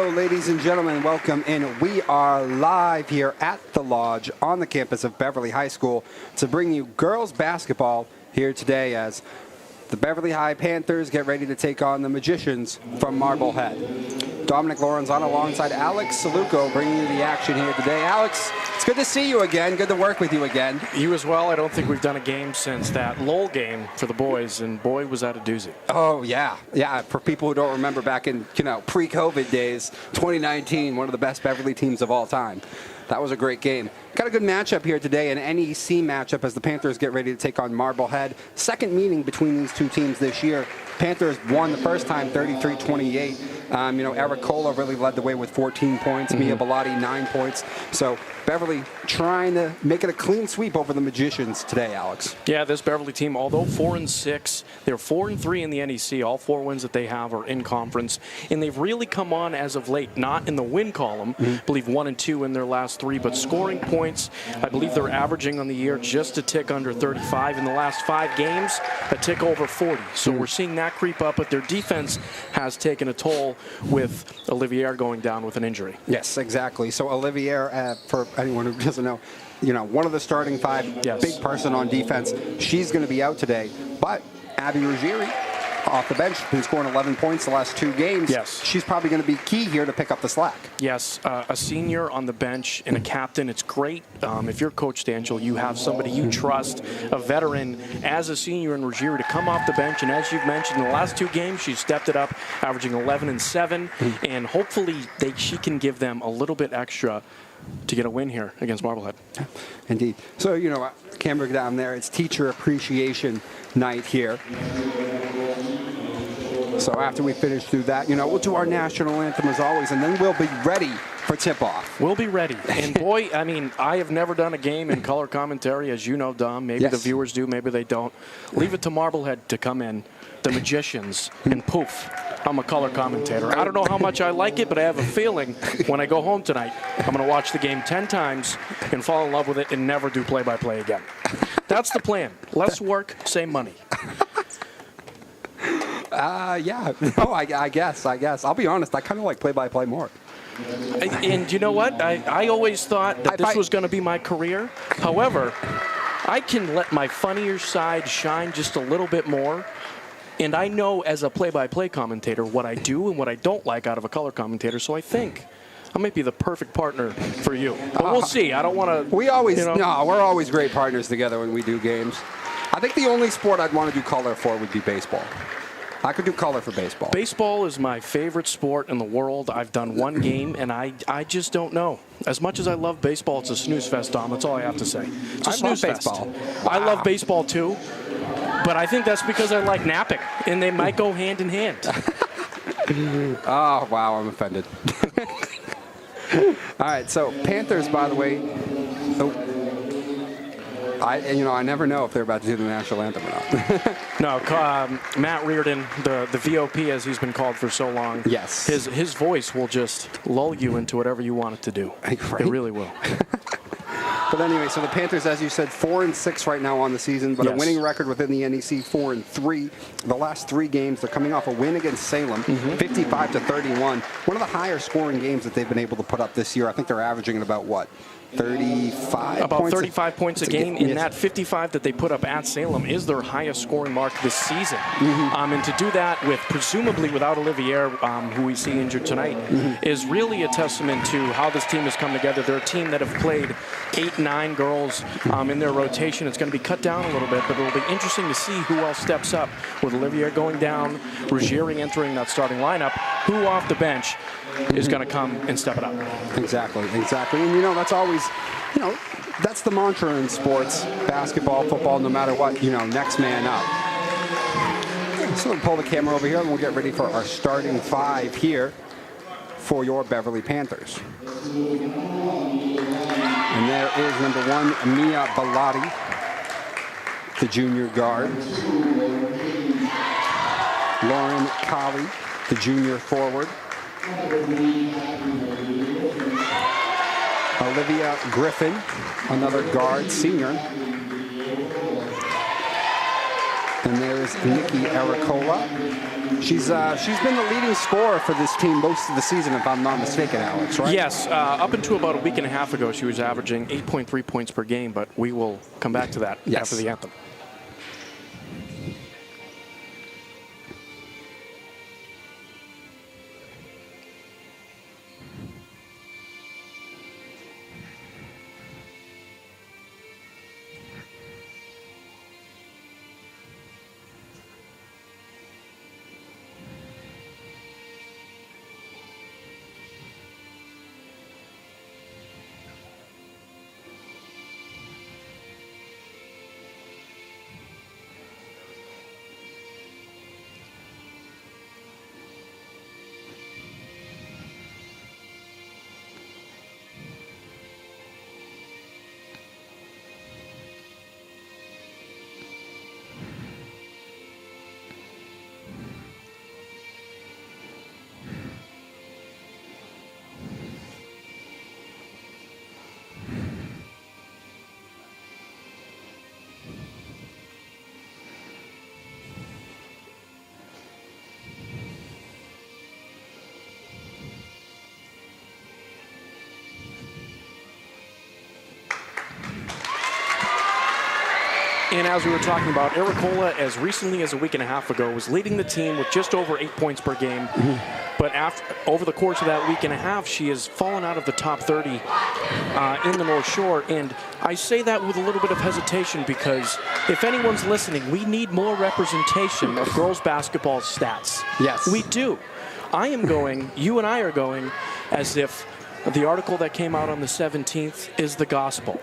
Hello, ladies and gentlemen. Welcome in. We are live here at the Lodge on the campus of Beverly High School to bring you girls basketball here today as the Beverly High Panthers get ready to take on the Magicians from Marblehead. Dominic Lorenzon alongside Alex Saluco bringing you the action here today. Alex, it's good to see you again. Good to work with you again. You as well. I don't think we've done a game since that Lowell game for the boys, and boy, was that a doozy. Oh, yeah. Yeah, for people who don't remember back in, pre-COVID days, 2019, one of the best Beverly teams of all time. That was a great game. Got a good matchup here today, an NEC matchup as the Panthers get ready to take on Marblehead. Second meeting between these two teams this year. Panthers won the first time 33-28. Eric Cola really led the way with 14 points. Mia Bellotti, 9 points. So Beverly trying to make it a clean sweep over the Magicians today, Alex. Yeah, this Beverly team, although 4-6, they're 4-3 in the NEC. All 4 wins that they have are in conference. And they've really come on as of late, not in the win column. I believe 1-2 in their last 3, but scoring points. I believe they're averaging on the year just a tick under 35. In the last 5 games, a tick over 40. So we're seeing that creep up, but their defense has taken a toll with Olivier going down with an injury. Yes, exactly. So Olivier, for anyone who doesn't know, one of the starting 5, big person on defense. She's going to be out today. But Abby Ruggieri, off the bench, been scoring 11 points the last 2 games. Yes. She's probably going to be key here to pick up the slack. Yes, a senior on the bench and a captain. It's great if you're Coach Stanchel, you have somebody you trust, a veteran, as a senior in Ruggieri to come off the bench. And as you've mentioned, in the last 2 games, she's stepped it up, averaging 11 and 7. And hopefully she can give them a little bit extra to get a win here against Marblehead. Indeed. So, camera down there, it's Teacher Appreciation Night here. So after we finish through that, we'll do our national anthem as always, and then we'll be ready for tip-off. We'll be ready. And boy, I have never done a game in color commentary, as you know, Dom. Maybe the viewers do, maybe they don't. Leave it to Marblehead to come in, the Magicians, and poof, I'm a color commentator. I don't know how much I like it, but I have a feeling when I go home tonight, I'm going to watch the game 10 times and fall in love with it and never do play-by-play again. That's the plan. Less work, same money. Yeah. No, I guess. I'll be honest, I kind of like play-by-play more. And you know what? I always thought that this was going to be my career. However, I can let my funnier side shine just a little bit more. And I know as a play-by-play commentator what I do and what I don't like out of a color commentator. So I think I might be the perfect partner for you. But we'll see. I don't want to. We're always great partners together when we do games. I think the only sport I'd want to do color for would be baseball. I could do color for baseball. Baseball is my favorite sport in the world. I've done 1 game, and I just don't know. As much as I love baseball, it's a snooze fest, Dom. That's all I have to say. It's a snooze fest. Wow. I love baseball, too. But I think that's because I like napping, and they might go hand in hand. Oh, wow, I'm offended. All right, so Panthers, by the way, I never know if they're about to do the national anthem or not. No, Matt Reardon, the VOP, as he's been called for so long. Yes. His voice will just lull you into whatever you want it to do. Right? It really will. But anyway, so the Panthers, as you said, 4-6 right now on the season, but a winning record within the NEC, 4-3. The last 3 games, they're coming off a win against Salem, 55-31. One of the higher scoring games that they've been able to put up this year. I think they're averaging at about, 35 about points 35 points a game. In that 55 that they put up at Salem is their highest scoring mark this season. And to do that with presumably without Olivier, who we see injured tonight, is really a testament to how this team has come together. They're a team that have played 8-9 girls in their rotation. It's going to be cut down a little bit, but it'll be interesting to see who else steps up with Olivier going down, Ruggieri entering that starting lineup, who off the bench is going to come and step it up. Exactly. And, that's always, that's the mantra in sports, basketball, football, no matter what, next man up. So we'll pull the camera over here and we'll get ready for our starting 5 here for your Beverly Panthers. And there is number 1, Mia Bellotti, the junior guard. Lauren Colley, the junior forward. Olivia Griffin, another guard, senior. And there's Nikki Ericola. She's been the leading scorer for this team most of the season, if I'm not mistaken, Alex, right? Yes. Up until about a week and a half ago, she was averaging 8.3 points per game, but we will come back to that after the anthem. And as we were talking about, Ericola, as recently as a week and a half ago, was leading the team with just over 8 points per game. But over the course of that week and a half, she has fallen out of the top 30 in the North Shore. And I say that with a little bit of hesitation because if anyone's listening, we need more representation of girls basketball stats. Yes. We do. I am going, you and I are going, as if the article that came out on the 17th is the gospel.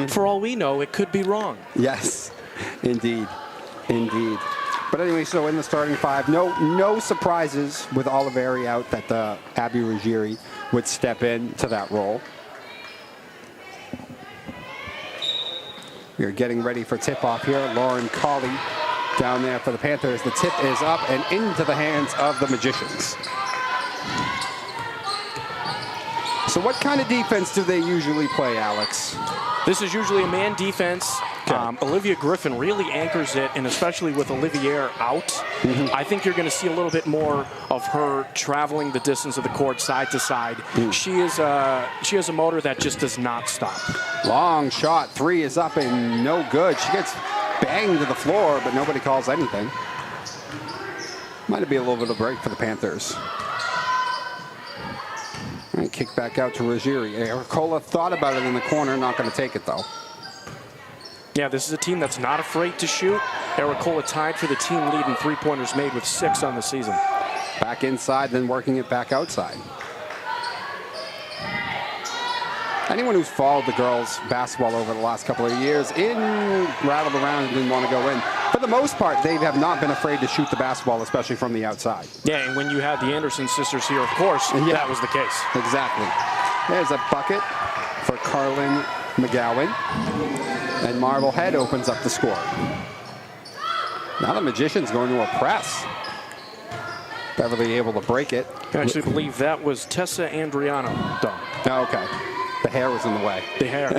For all we know, it could be wrong. Yes, indeed. But anyway, so in the starting five, no surprises with Oliveri out that Abby Ruggieri would step into that role. We are getting ready for tip-off here. Lauren Colley down there for the Panthers. The tip is up and into the hands of the Magicians. So what kind of defense do they usually play, Alex? This is usually a man defense. Olivia Griffin really anchors it, and especially with Olivier out, I think you're going to see a little bit more of her traveling the distance of the court side to side. She has a motor that just does not stop. Long shot, three is up and no good. She gets banged to the floor, but nobody calls anything. Might be a little bit of a break for the Panthers. All right, kick back out to Ruggieri. Ericola thought about it in the corner, not going to take it though. Yeah, this is a team that's not afraid to shoot. Ericola tied for the team lead in three-pointers made with 6 on the season. Back inside, then working it back outside. Anyone who's followed the girls' basketball over the last couple of years rattled around and didn't want to go in. For the most part, they have not been afraid to shoot the basketball, especially from the outside. Yeah, and when you had the Anderson sisters here, of course, that was the case. Exactly. There's a bucket for Carlin McGowan. And Marblehead opens up the score. Now the Magicians going to a press. Beverly able to break it. I actually believe that was Tessa Andriano done. Oh, okay. The hair was in the way. The hair.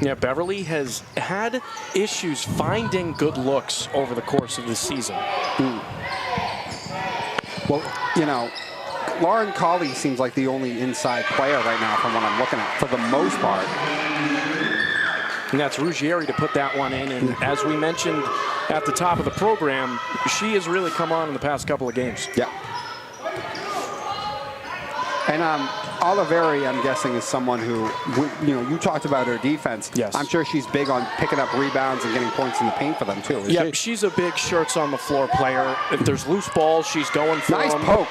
Yeah, Beverly has had issues finding good looks over the course of the season. Well, you know, Lauren Colley seems like the only inside player right now from what I'm looking at, for the most part. And that's Ruggieri to put that one in. And as we mentioned at the top of the program, she has really come on in the past couple of games. Yeah. And Oliveri, I'm guessing, is someone who, you talked about her defense. Yes. I'm sure she's big on picking up rebounds and getting points in the paint for them, too. Yeah, she's a big shirts on the floor player. If there's loose balls, she's going for them. Nice poke.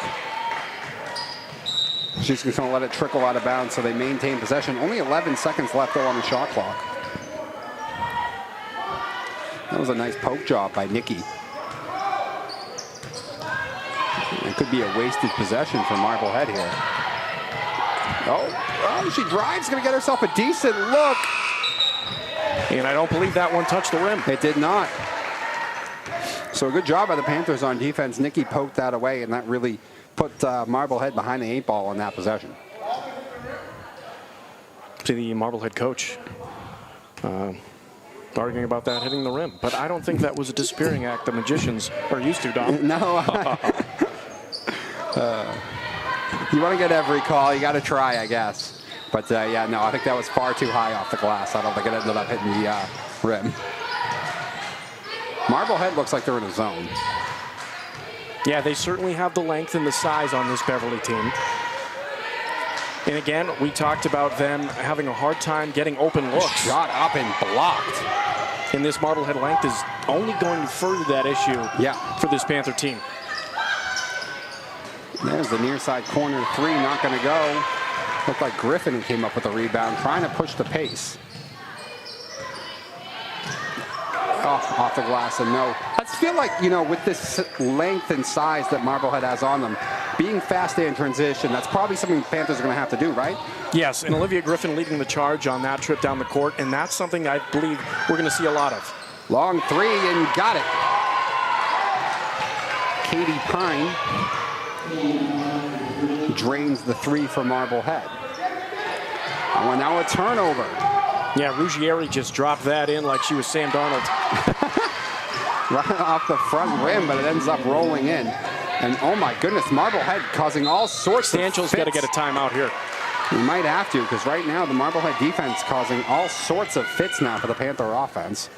She's going to let it trickle out of bounds so they maintain possession. Only 11 seconds left, though, on the shot clock. That was a nice poke job by Nikki. It could be a wasted possession for Marblehead here. Oh, she drives, going to get herself a decent look. And I don't believe that one touched the rim. It did not. So a good job by the Panthers on defense. Nikki poked that away, and that really put Marblehead behind the 8 ball on that possession. To the Marblehead coach, Arguing about that hitting the rim. But I don't think that was a disappearing act the magicians are used to, Dom. No. You want to get every call, you got to try, I guess. But yeah, no, I think that was far too high off the glass. I don't think it ended up hitting the rim. Marblehead looks like they're in a zone. Yeah, they certainly have the length and the size on this Beverly team. And again, we talked about them having a hard time getting open looks. Shot up and blocked. And this Marblehead length is only going to further that issue for this Panther team. There's the near side corner three, not going to go. Looked like Griffin came up with a rebound, trying to push the pace. Oh, off the glass and no. I just feel like, you know, with this length and size that Marblehead has on them, being fast in transition, that's probably something the Panthers are going to have to do, right? Yes, and Olivia Griffin leading the charge on that trip down the court, and that's something I believe we're going to see a lot of. Long three and got it. Katie Pine drains the three for Marblehead. Oh, and now a turnover. Yeah, Ruggieri just dropped that in like she was Sam Darnold. Right off the front rim, but it ends up rolling in. And oh my goodness, Marblehead causing all sorts of fits. Stanchell's got to get a timeout here. He might have to, because right now the Marblehead defense causing all sorts of fits now for the Panther offense.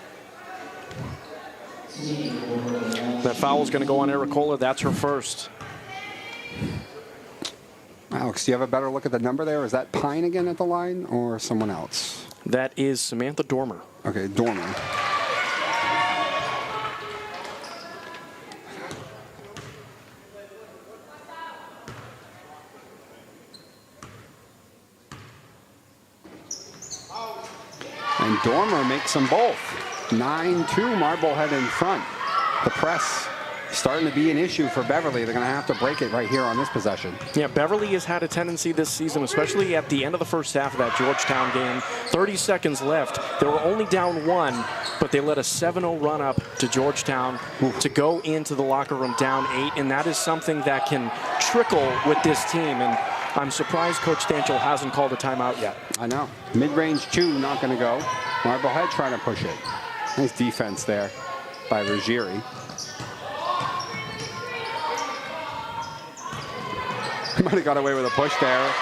That foul's going to go on Ericola. That's her first. Alex, do you have a better look at the number there? Is that Pine again at the line or someone else? That is Samantha Dormer. Okay, Dormer. And Dormer makes them both. 9-2 Marblehead in front. The press starting to be an issue for Beverly. They're going to have to break it right here on this possession. Yeah, Beverly has had a tendency this season, especially at the end of the first half of that Georgetown game. 30 seconds left. They were only down one, but they led a 7-0 run up to Georgetown to go into the locker room down 8, and that is something that can trickle with this team. And I'm surprised Coach Stanchell hasn't called a timeout yet. I know. Mid-range 2, not going to go. Marblehead trying to push it. Nice defense there by Ruggieri. He might have got away with a push there.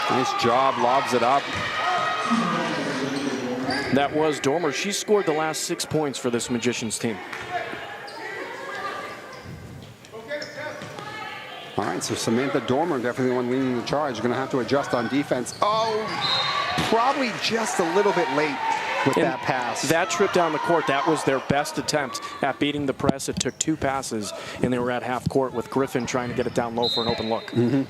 Nice job, lobs it up. That was Dormer. She scored the last 6 points for this Magicians team. All right, so Samantha Dormer, definitely the one leading the charge. Going to have to adjust on defense. Oh, probably just a little bit late with that pass. That trip down the court, that was their best attempt at beating the press. It took 2 passes, and they were at half court with Griffin trying to get it down low for an open look. Mm-hmm.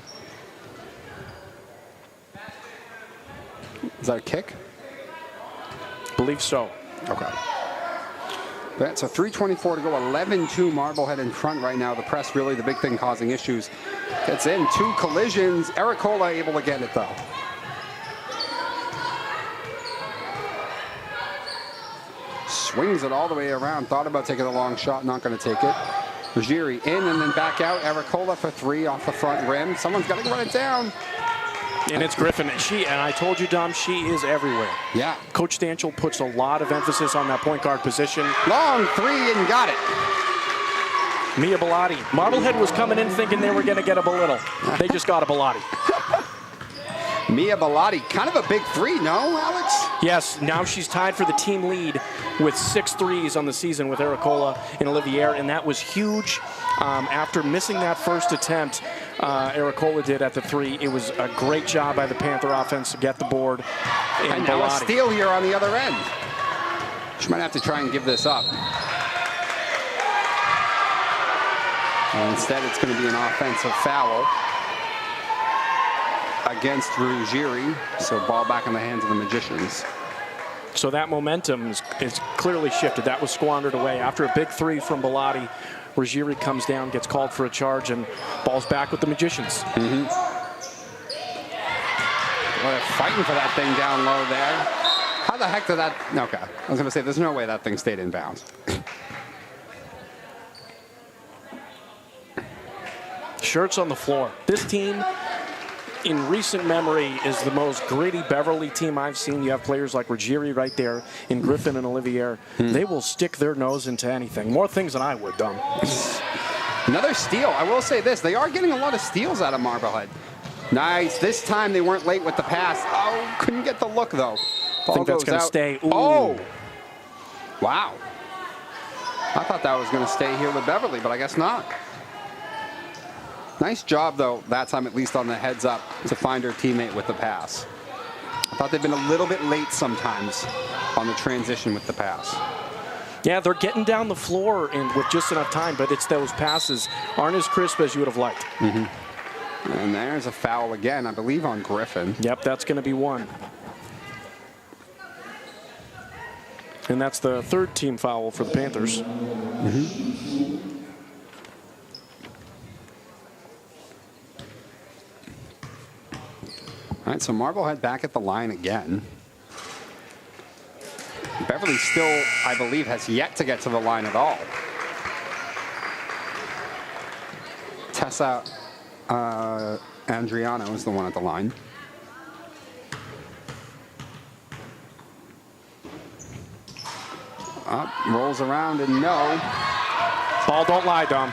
Is that a kick? Believe so. Okay. That's a 3:24 to go. 11-2 Marblehead in front right now. The press really the big thing causing issues. Gets in 2 collisions. Ericola able to get it though. Swings it all the way around. Thought about taking a long shot. Not going to take it. Ruggieri in and then back out. Ericola for 3 off the front rim. Someone's got to run it down. And it's Griffin. And I told you, Dom, she is everywhere. Yeah. Coach Stanchell puts a lot of emphasis on that point guard position. Long 3 and got it. Mia Bellotti. Marblehead was coming in thinking they were going to get a Belittle. They just got a Bellotti. Mia Bellotti, kind of a big 3, no, Alex? Yes, now she's tied for the team lead with 6 threes on the season with Ericola and Olivier, and that was huge. After missing that first attempt, Ericola did at the 3. It was a great job by the Panther offense to get the board. And now a steal here on the other end. She might have to try and give this up. And instead, it's going to be an offensive foul against Ruggieri. So ball back in the hands of the Magicians. So that momentum is clearly shifted. That was squandered away. After a big 3 from Bellotti, Ruggieri comes down, gets called for a charge, and ball's back with the Magicians. Mm-hmm. Well, they're fighting for that thing down low there. How the heck did that? Okay, I was going to say, there's no way that thing stayed in bounds. Shirts on the floor. This team in recent memory, is the most gritty Beverly team I've seen. You have players like Ruggieri right there, in Griffin and Olivier. They will stick their nose into anything. More things than I would, Dom. Another steal. I will say this. They are getting a lot of steals out of Marblehead. Nice. This time they weren't late with the pass. Oh, couldn't get the look, though. I think that's going to stay. Ooh. Oh. Wow. I thought that was going to stay here with Beverly, but I guess not. Nice job, though, that time at least on the heads up to find her teammate with the pass. I thought they've been a little bit late sometimes on the transition with the pass. Yeah, they're getting down the floor and with just enough time, but it's those passes aren't as crisp as you would have liked. And there's a foul again, I believe, on Griffin. Yep, that's going to be one. And that's the third team foul for the Panthers. All right, so Marblehead back at the line again. Beverly still, I believe, has yet to get to the line at all. Tessa Andriano is the one at the line. Up, rolls around and no. Ball don't lie, Dom.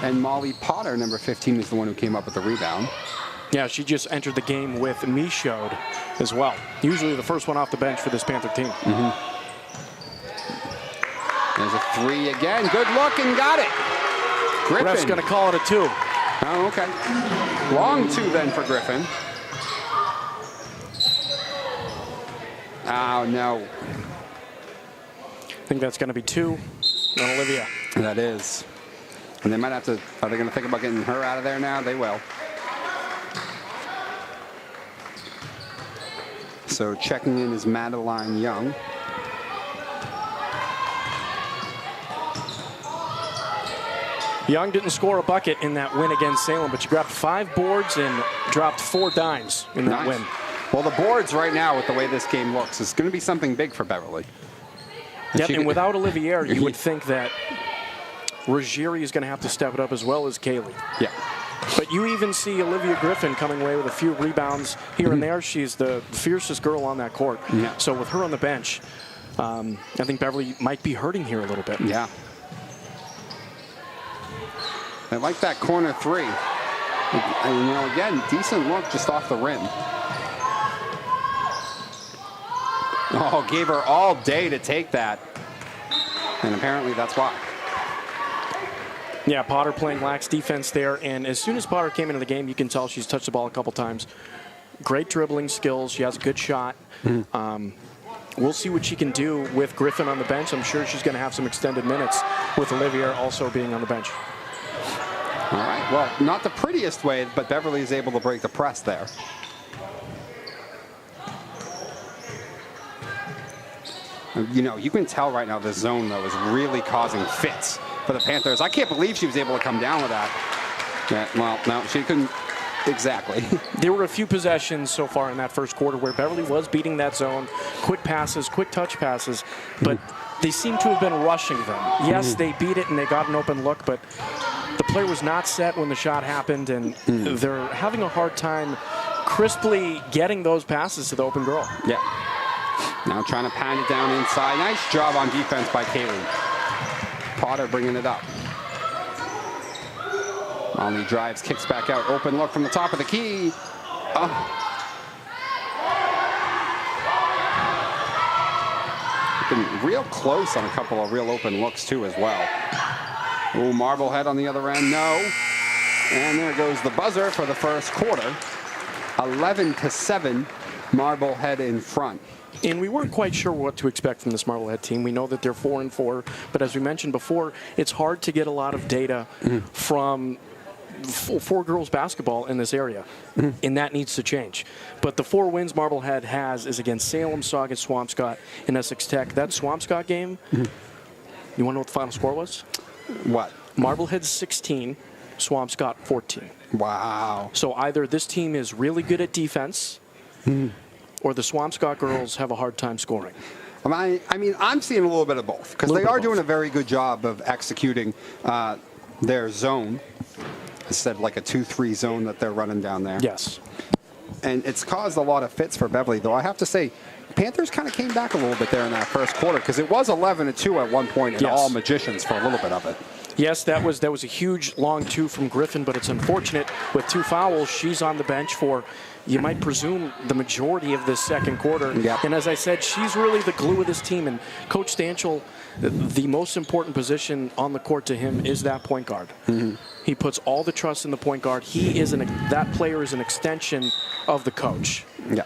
And Molly Potter, number 15, is the one who came up with the rebound. Yeah, she just entered the game with Michaud as well. Usually the first one off the bench for this Panther team. There's a three again. Good look and got it. Griffin. Ref's going to call it a 2. Oh, okay. Long 2 then for Griffin. Oh, no. I think that's going to be 2 on Olivia. That is. And they might have to, are they going to think about getting her out of there now? They will. So checking in is Madeline Young. Young didn't score a bucket in that win against Salem, but she grabbed 5 boards and dropped 4 dimes in that win. Well, the boards right now, with the way this game looks, is going to be something big for Beverly. Yep, and without Olivier, you would think that Ruggieri is going to have to step it up as well as Kaylee. Yeah. But you even see Olivia Griffin coming away with a few rebounds here and there. She's the fiercest girl on that court. Yeah. So with her on the bench, I think Beverly might be hurting here a little bit. Yeah. I like that corner 3. And, you know, again, decent look just off the rim. Oh, gave her all day to take that. And apparently that's why. Yeah, Potter playing lax defense there. And as soon as Potter came into the game, you can tell she's touched the ball a couple times. Great dribbling skills. She has a good shot. We'll see what she can do with Griffin on the bench. I'm sure she's going to have some extended minutes with Olivier also being on the bench. All right. Well, not the prettiest way, but Beverly is able to break the press there. You know, you can tell right now the zone, though, is really causing fits for the Panthers. I can't believe she was able to come down with that. Yeah, well, no, she couldn't. Exactly. There were a few possessions so far in that first quarter where Beverly was beating that zone. Quick passes, quick touch passes, but they seem to have been rushing them. Yes, they beat it and they got an open look, but the player was not set when the shot happened, and they're having a hard time crisply getting those passes to the open girl. Yeah. Now trying to pan it down inside. Nice job on defense by Kaylee. Potter bringing it up. Molly drives, kicks back out. Open look from the top of the key. Been real close on a couple of real open looks, too, as well. Oh, Marblehead on the other end. No. And there goes the buzzer for the first quarter. 11-7, Marblehead in front. And we weren't quite sure what to expect from this Marblehead team. We know that they're 4-4, but as we mentioned before, it's hard to get a lot of data from four girls basketball in this area, and that needs to change. But the 4 wins Marblehead has is against Salem, Saugus, Swampscott, and Essex Tech. That Swampscott game, you want to know what the final score was? What? Marblehead 16, Swampscott 14. Wow. So either this team is really good at defense, or the Swampscott girls have a hard time scoring. I mean, I'm seeing a little bit of both, because they are doing a very good job of executing their zone. instead of like a 2-3 zone that they're running down there. Yes. And it's caused a lot of fits for Beverly, though I have to say, Panthers kind of came back a little bit there in that first quarter because it was 11-2 at one point, and all magicians for a little bit of it. Yes, that was a huge long two from Griffin, but it's unfortunate with 2 fouls. She's on the bench for, you might presume, the majority of this second quarter. Yep. And as I said, she's really the glue of this team. And Coach Stanchel, the most important position on the court to him is that point guard. Mm-hmm. He puts all the trust in the point guard. That player is an extension of the coach. Yeah.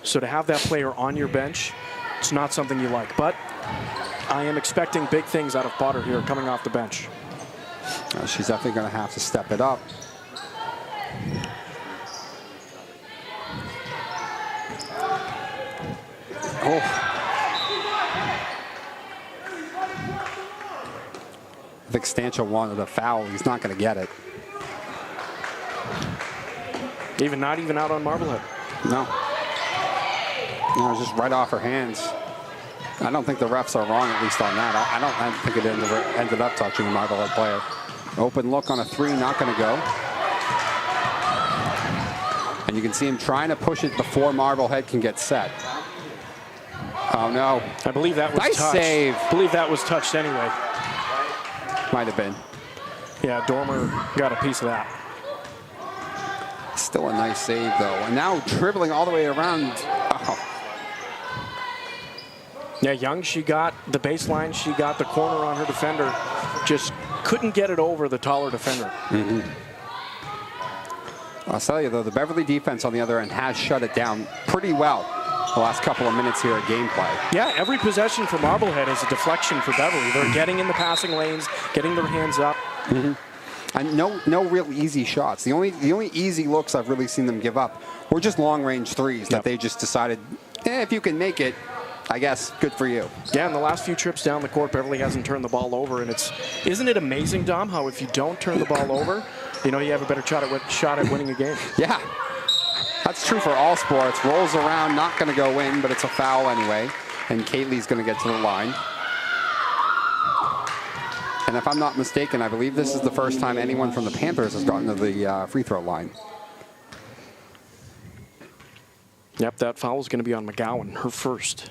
So to have that player on your bench, it's not something you like. But I am expecting big things out of Potter here coming off the bench. She's definitely going to have to step it up. Oh. I think Stanchel wanted a foul. He's not going to get it. Not even out on Marblehead. No. No, it was just right off her hands. I don't think the refs are wrong, at least on that. I don't think it ended up touching the Marblehead player. Open look on a 3, not going to go. And you can see him trying to push it before Marblehead can get set. Oh, no. I believe that was nice touched. Save. I believe that was touched anyway. Might have been. Yeah, Dormer got a piece of that. Still a nice save, though. And now dribbling all the way around. Oh. Yeah, Young, she got the baseline. She got the corner on her defender. Just couldn't get it over the taller defender. Mm-hmm. I'll tell you, though, the Beverly defense on the other end has shut it down pretty well the last couple of minutes here of gameplay. Yeah, every possession for Marblehead is a deflection for Beverly. They're getting in the passing lanes, getting their hands up. Mm-hmm. And no real easy shots. The only easy looks I've really seen them give up were just long-range threes that they just decided, if you can make it, I guess, good for you. Yeah, in the last few trips down the court, Beverly hasn't turned the ball over, and isn't it amazing, Dom, how if you don't turn the ball over, you have a better shot at winning a game. Yeah, that's true for all sports. Rolls around, not going to go in, but it's a foul anyway, and Kaylee's going to get to the line. And if I'm not mistaken, I believe this is the first time anyone from the Panthers has gotten to the free throw line. Yep, that foul is going to be on McGowan, her first.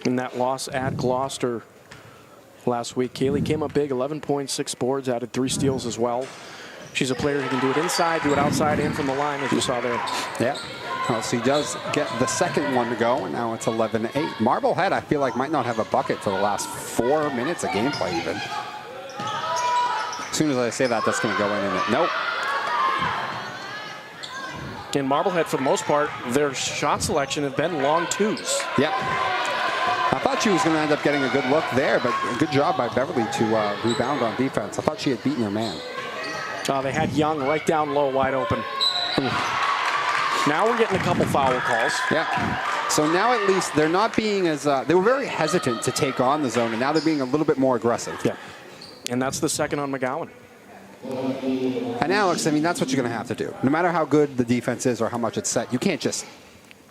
In that loss at Gloucester last week, Kaylee came up big, 11.6 boards, added 3 steals as well. She's a player who can do it inside, do it outside, and from the line, as you saw there. Yeah. Well, she does get the second one to go, and now it's 11-8. Marblehead, I feel like, might not have a bucket for the last 4 minutes of gameplay even. As soon as I say that, that's going to go in, and nope. In Marblehead, for the most part, their shot selection have been long twos. Yep. I thought she was going to end up getting a good look there, but a good job by Beverly to rebound on defense. I thought she had beaten her man. They had Young right down low, wide open. Now we're getting a couple foul calls. Yeah. So now at least they're not being as, they were very hesitant to take on the zone, and now they're being a little bit more aggressive. Yeah. And that's the second on McGowan. And Alex, I mean, that's what you're going to have to do. No matter how good the defense is or how much it's set, you can't just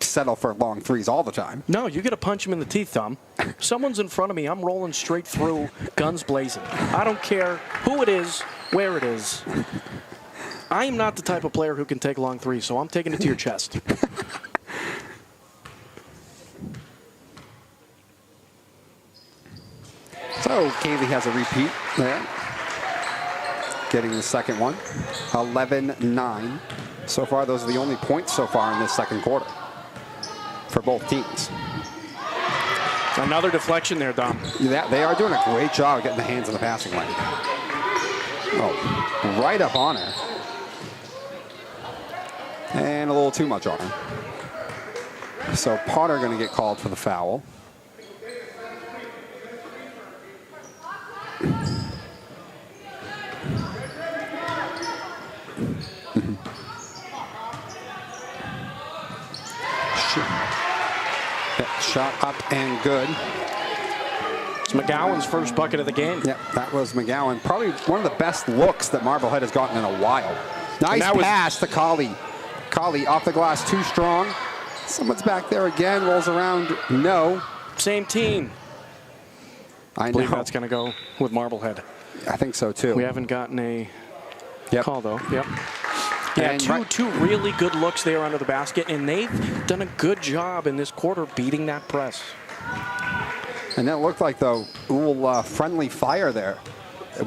settle for long threes all the time. No, you got to punch him in the teeth, Tom. Someone's in front of me. I'm rolling straight through, guns blazing. I don't care who it is, where it is. I am not the type of player who can take long threes, so I'm taking it to your chest. So Kaylee has a repeat there. Getting the second one. 11-9. So far, those are the only points so far in this second quarter for both teams. Another deflection there, Dom. Yeah, they are doing a great job of getting the hands in the passing lane. Oh, right up on her. And a little too much on her. So Potter going to get called for the foul. Shot up and good. It's McGowan's first bucket of the game. Yep, that was McGowan. Probably one of the best looks that Marblehead has gotten in a while. Nice pass to Colley. Colley off the glass, too strong. Someone's back there again, rolls around. No. Same team. I believe know. that's going to go with Marblehead. I think so, too. We haven't gotten a call, though. Yep. Yeah, And two really good looks there under the basket, and they've done a good job in this quarter beating that press. And that looked like the little friendly fire there.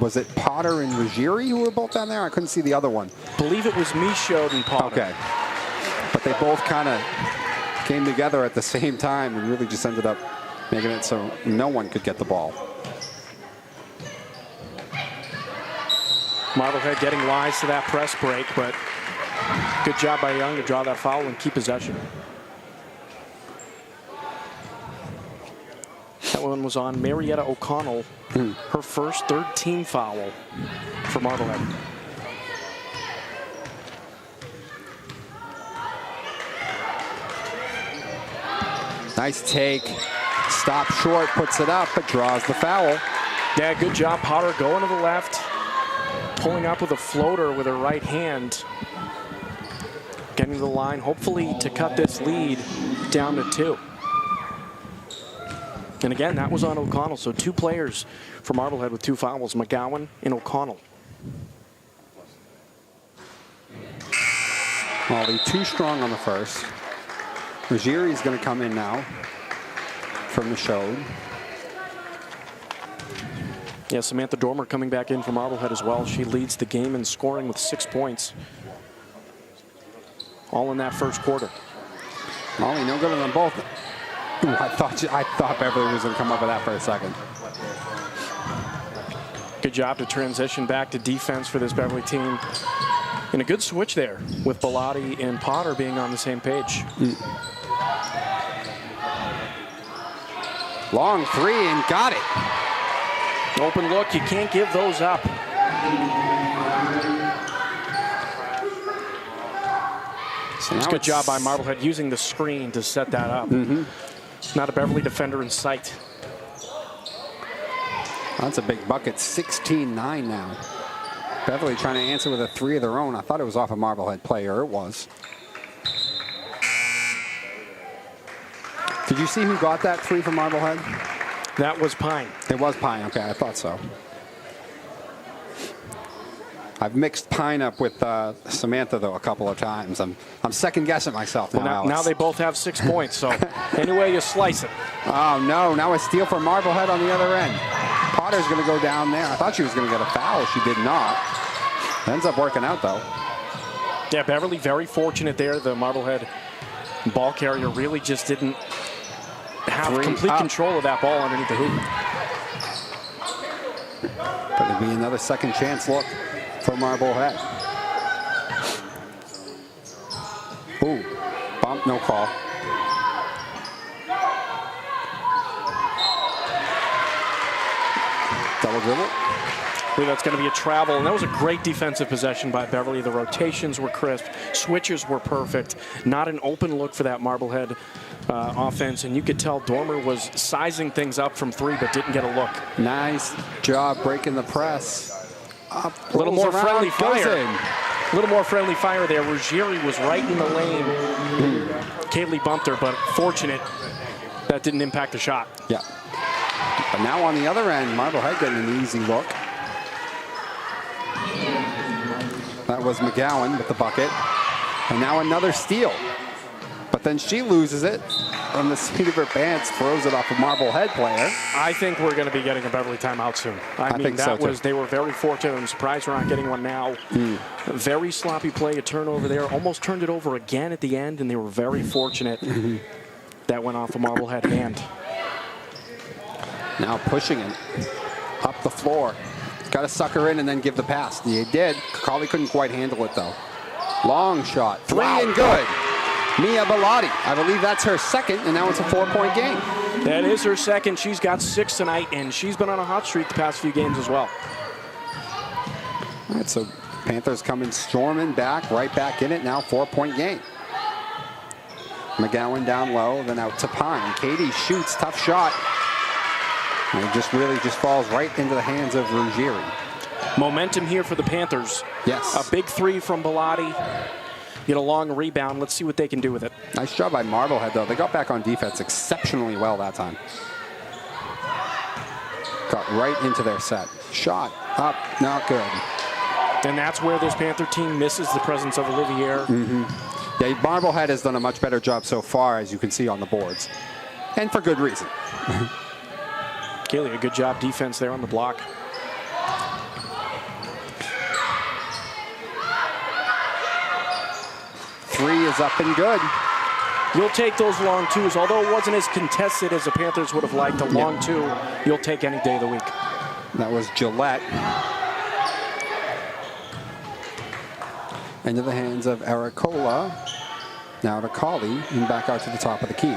Was it Potter and Ruggieri who were both down there? I couldn't see the other one. I believe it was Michaud and Potter. Okay. But they both kind of came together at the same time and really just ended up making it so no one could get the ball. Marblehead getting wise to that press break, but good job by Young to draw that foul and keep possession. That one was on Marietta O'Connell, her first third-team foul for Marblehead. Nice take. Stop short, puts it up, but draws the foul. Yeah, good job, Potter going to the left, pulling up with a floater with her right hand, getting to the line, hopefully to cut this lead down to 2. And again, that was on O'Connell, so 2 players for Marblehead with 2 fouls, McGowan and O'Connell. Molly too strong on the first. Ruggieri's going to come in now from the show. Yeah, Samantha Dormer coming back in for Marblehead as well. She leads the game in scoring with 6 points. All in that first quarter. Molly no good on them both. Ooh, I thought Beverly was going to come up with that for a second. Good job to transition back to defense for this Beverly team. And a good switch there with Bellotti and Potter being on the same page. Long three and got it. Open look, you can't give those up. So It's a good job by Marblehead using the screen to set that up. Not a Beverly defender in sight. That's a big bucket, 16-9 now. Beverly trying to answer with a 3 of their own. I thought it was off a Marblehead player. It was. Did you see who got that 3 from Marblehead? That was Pine. It was Pine. Okay, I thought so. I've mixed Pine up with Samantha, though, a couple of times. I'm second guessing myself now, Alex. Now they both have 6 points, so any way you slice it. Oh, no. Now a steal for Marblehead on the other end. Potter's going to go down there. I thought she was going to get a foul. She did not. Ends up working out, though. Yeah, Beverly very fortunate there. The Marblehead ball carrier really just didn't have complete control of that ball underneath the hoop. But it'll be another second chance look for Marblehead. Ooh, bump, no call. Double dribble. I believe that's going to be a travel, and that was a great defensive possession by Beverly. The rotations were crisp, switches were perfect. Not an open look for that Marblehead offense, and you could tell Dormer was sizing things up from 3, but didn't get a look. Nice job breaking the press. Up, a little more around, friendly goes fire. in. A little more friendly fire there. Ruggieri was right in the lane. Kaylee bumped her, but fortunate that didn't impact the shot. Yeah. But now on the other end, Marblehead getting an easy look. That was McGowan with the bucket. And now another steal. But then she loses it from the seat of her pants, throws it off a Marblehead player. I think we're going to be getting a Beverly timeout soon. I mean, think so, that was, too. they were very fortunate. I'm surprised we're not getting one now. A very sloppy play, a turnover there. Almost turned it over again at the end, and they were very fortunate. That went off a Marblehead hand. Now pushing it up the floor. Got to suck her in and then give the pass. He did. Colley couldn't quite handle it, though. Long shot. 3 and good. Mia Bellotti. I believe that's her second, and now it's a 4-point game. That is her second. She's got 6 tonight, and she's been on a hot streak the past few games as well. All right, so Panthers coming storming back, right back in it. Now 4-point game. McGowan down low, then out to Pine. Katie shoots, tough shot. And it just really just falls right into the hands of Ruggieri. Momentum here for the Panthers. Yes. A big 3 from Bellotti. get a long rebound. Let's see what they can do with it. Nice job by Marblehead, though. They got back on defense exceptionally well that time. Got right into their set. Shot up, not good. And that's where this Panther team misses the presence of Olivier. Yeah, Marblehead has done a much better job so far, as you can see on the boards. And for good reason. Kaylee, a good job defense there on the block. Three is up and good. You'll take those long twos. Although it wasn't as contested as the Panthers would have liked, a long two, you'll take any day of the week. That was Gillette. Into the hands of Ericola. Now to Colley and back out to the top of the key.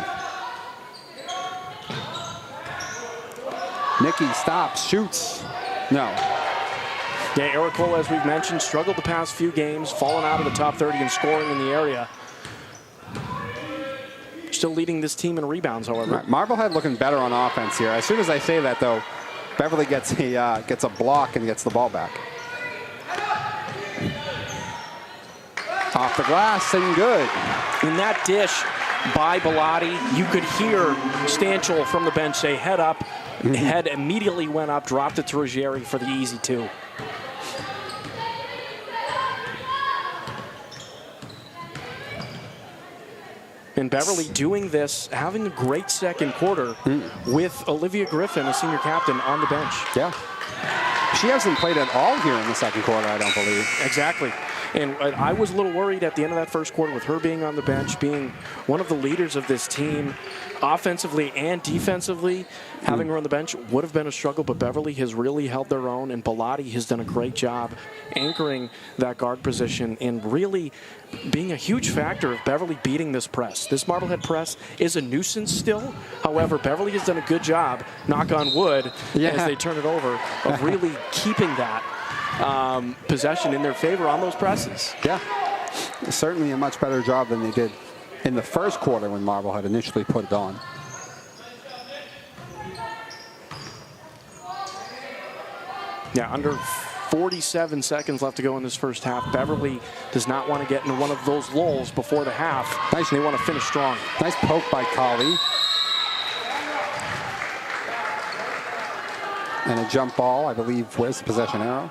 Nicky stops, shoots. No. Yeah, Ericola, as we've mentioned, struggled the past few games, fallen out of the top 30 in scoring in the area. Still leading this team in rebounds, however. Right. Marblehead looking better on offense here. As soon as I say that, though, Beverly gets a block and gets the ball back. Off the glass and good. In that dish by Bellotti, you could hear Stanchel from the bench say, head up. Head immediately went up, dropped it to Ruggieri for the easy two. And Beverly doing this, having a great second quarter with Olivia Griffin, a senior captain, on the bench. Yeah. She hasn't played at all here in the second quarter, I don't believe. Exactly. And I was a little worried at the end of that first quarter with her being on the bench, being one of the leaders of this team, offensively and defensively. Having her on the bench would have been a struggle, but Beverly has really held their own, and Bellotti has done a great job anchoring that guard position and really being a huge factor of Beverly beating this press. This Marblehead press is a nuisance still. However, Beverly has done a good job, knock on wood, as they turn it over, of really keeping that possession in their favor on those presses. Yeah, certainly a much better job than they did in the first quarter when Marblehead initially put it on. Yeah, under 47 seconds left to go in this first half. Beverly does not want to get into one of those lulls before the half. Nice. They want to finish strong. Nice poke by Colley. And a jump ball, I believe. Where's the possession arrow?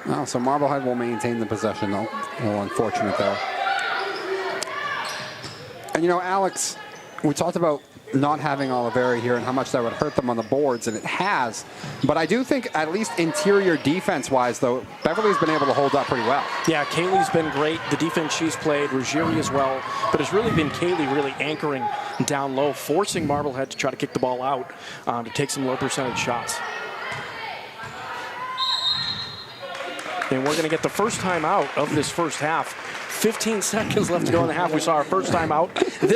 Oh, so Marblehead will maintain the possession, though. A little unfortunate there. And, you know, Alex, we talked about not having Oliveri here and how much that would hurt them on the boards, and it has. But I do think, at least interior defense-wise, though, Beverly's been able to hold up pretty well. Yeah, Kaylee's been great. The defense she's played, Ruggieri as well. But it's really been Kaylee really anchoring down low, forcing Marblehead to try to kick the ball out, to take some low percentage shots. And we're going to get the first time out of this first half. 15 seconds left to go in the half. We saw our first time out.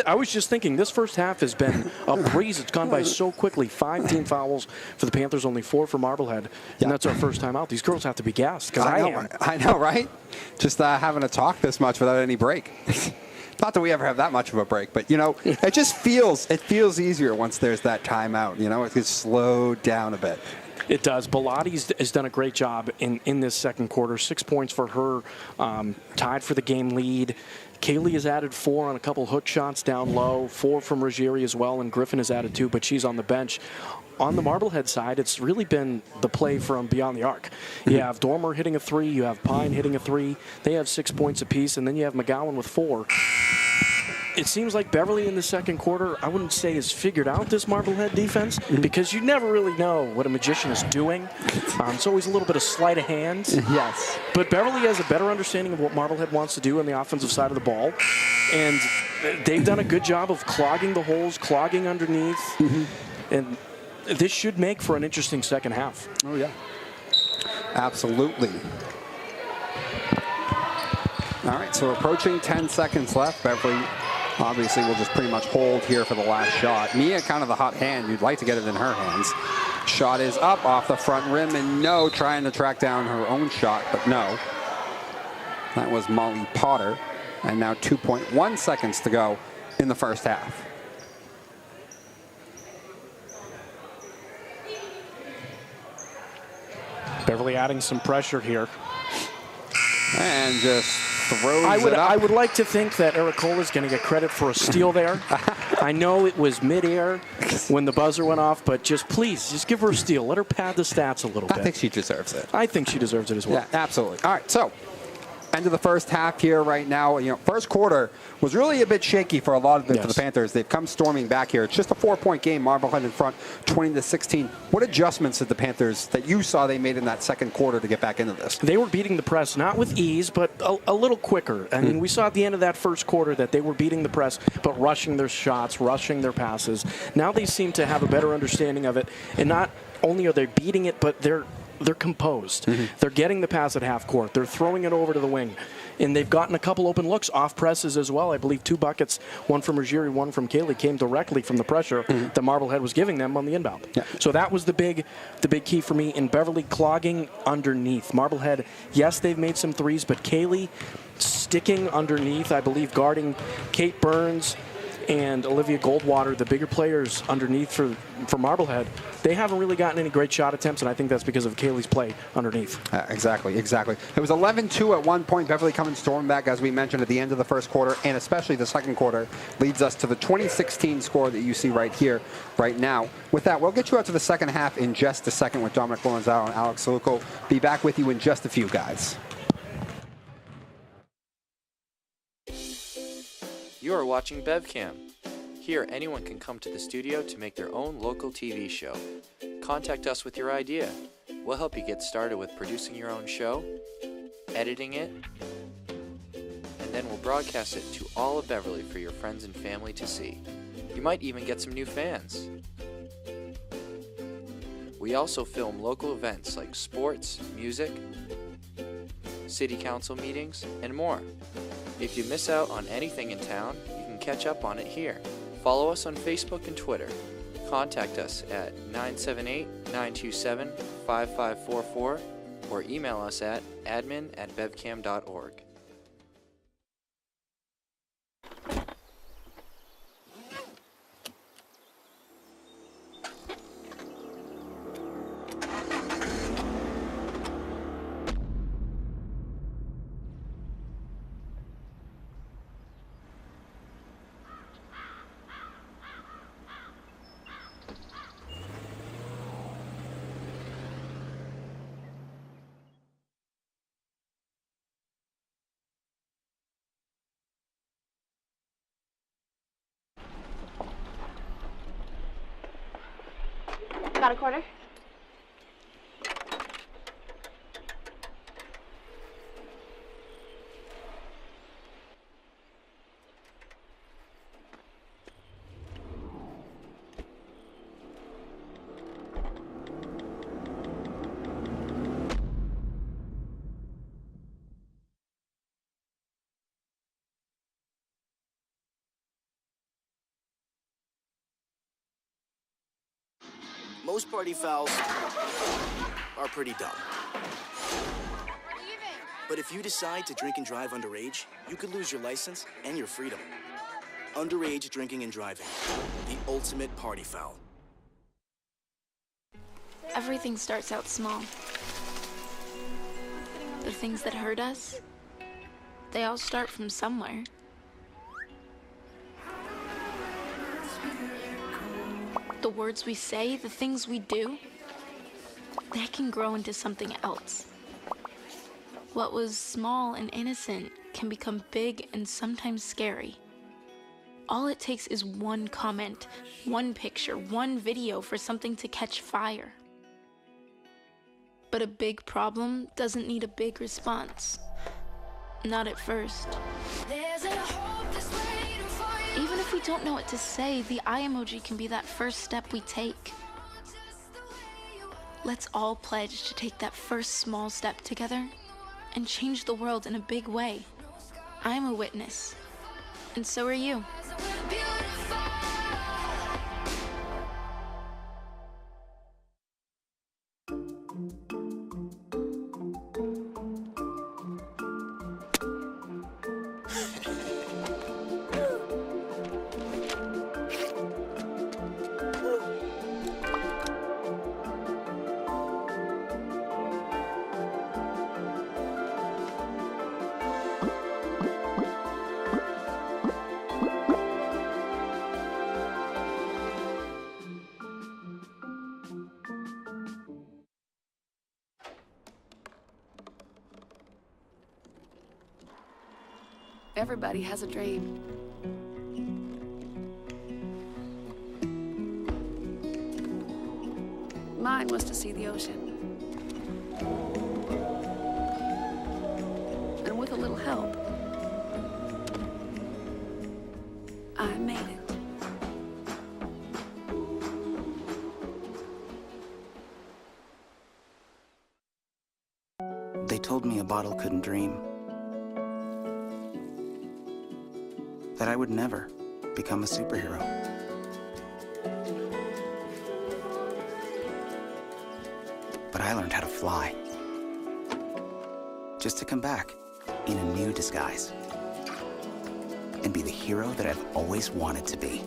I was just thinking, this first half has been a breeze. It's gone by so quickly. 5 team fouls for the Panthers, only 4 for Marblehead. And that's our first time out. These girls have to be gassed, because I am. I know, right? Just having to talk this much without any break. Not that we ever have that much of a break, but, you know, it just feels easier once there's that timeout. You know, it gets slowed down a bit. It does. Bellotti has done a great job in this second quarter. 6 points for her, tied for the game lead. Kaylee has added 4 on a couple hook shots down low, 4 from Ruggieri as well, and Griffin has added 2, but she's on the bench. On the Marblehead side, it's really been the play from beyond the arc. You have Dormer hitting a 3, you have Pine hitting a 3. They have 6 points apiece, and then you have McGowan with 4. It seems like Beverly in the second quarter, I wouldn't say has figured out this Marblehead defense, because you never really know what a magician is doing. It's always a little bit of sleight of hand. Yes. But Beverly has a better understanding of what Marblehead wants to do on the offensive side of the ball. And they've done a good job of clogging the holes, clogging underneath. And this should make for an interesting second half. Oh, yeah. Absolutely. All right, so approaching 10 seconds left. Beverly obviously will just pretty much hold here for the last shot. Mia, kind of the hot hand. You'd like to get it in her hands. Shot is up off the front rim, and no, trying to track down her own shot, but no. That was Molly Potter. And now 2.1 seconds to go in the first half. Beverly adding some pressure here. And just throws it up. I would like to think that Eric Cole is going to get credit for a steal there. I know it was midair when the buzzer went off, but please, just give her a steal. Let her pad the stats a little bit. I think she deserves it. I think she deserves it as well. Yeah, absolutely. All right, so end of the first half here right now. First quarter was really a bit shaky for a lot of for the Panthers. They've come storming back here. It's just a 4-point game. Marblehead in front, 20-16. What adjustments did the Panthers that you saw they made in that second quarter to get back into this? They were beating the press, not with ease, but a little quicker. I mean, we saw at the end of that first quarter that they were beating the press, but rushing their shots, rushing their passes. Now they seem to have a better understanding of it, and not only are they beating it, but they're composed. They're getting the pass at half court. They're throwing it over to the wing. And they've gotten a couple open looks off presses as well. I believe 2 buckets, one from Ruggieri, one from Cayley, came directly from the pressure that Marblehead was giving them on the inbound. Yeah. So that was the big key for me. In Beverly, clogging underneath. Marblehead, yes, they've made some threes, but Cayley sticking underneath, I believe, guarding Kate Burns and Olivia Goldwater, the bigger players underneath for Marblehead, they haven't really gotten any great shot attempts, and I think that's because of Cayley's play underneath. Exactly. It was 11-2 at one point. Beverly coming storming back, as we mentioned, at the end of the first quarter, and especially the second quarter, leads us to the 2016 score that you see right here, right now. With that, we'll get you out to the second half in just a second with Dominic Lorenzaro and Alex Saluco. Be back with you in just a few, guys. You are watching BevCam. Here, anyone can come to the studio to make their own local TV show. Contact us with your idea. We'll help you get started with producing your own show, editing it, and then we'll broadcast it to all of Beverly for your friends and family to see. You might even get some new fans. We also film local events like sports, music, city council meetings, and more. If you miss out on anything in town, you can catch up on it here. Follow us on Facebook and Twitter. Contact us at 978-927-5544 or email us at admin@bevcam.org. Got a quarter? Most party fouls are pretty dumb. But if you decide to drink and drive underage, you could lose your license and your freedom. Underage drinking and driving, the ultimate party foul. Everything starts out small. The things that hurt us, they all start from somewhere. The words we say, the things we do, they can grow into something else. What was small and innocent can become big and sometimes scary. All it takes is one comment, one picture, one video for something to catch fire. But a big problem doesn't need a big response. Not at first. Even if we don't know what to say, the eye emoji can be that first step we take. Let's all pledge to take that first small step together and change the world in a big way. I'm a witness, and so are you. Everybody has a dream. Mine was to see the ocean. And with a little help, I made it. They told me a bottle couldn't dream. That I would never become a superhero. But I learned how to fly. Just to come back in a new disguise. And be the hero that I've always wanted to be.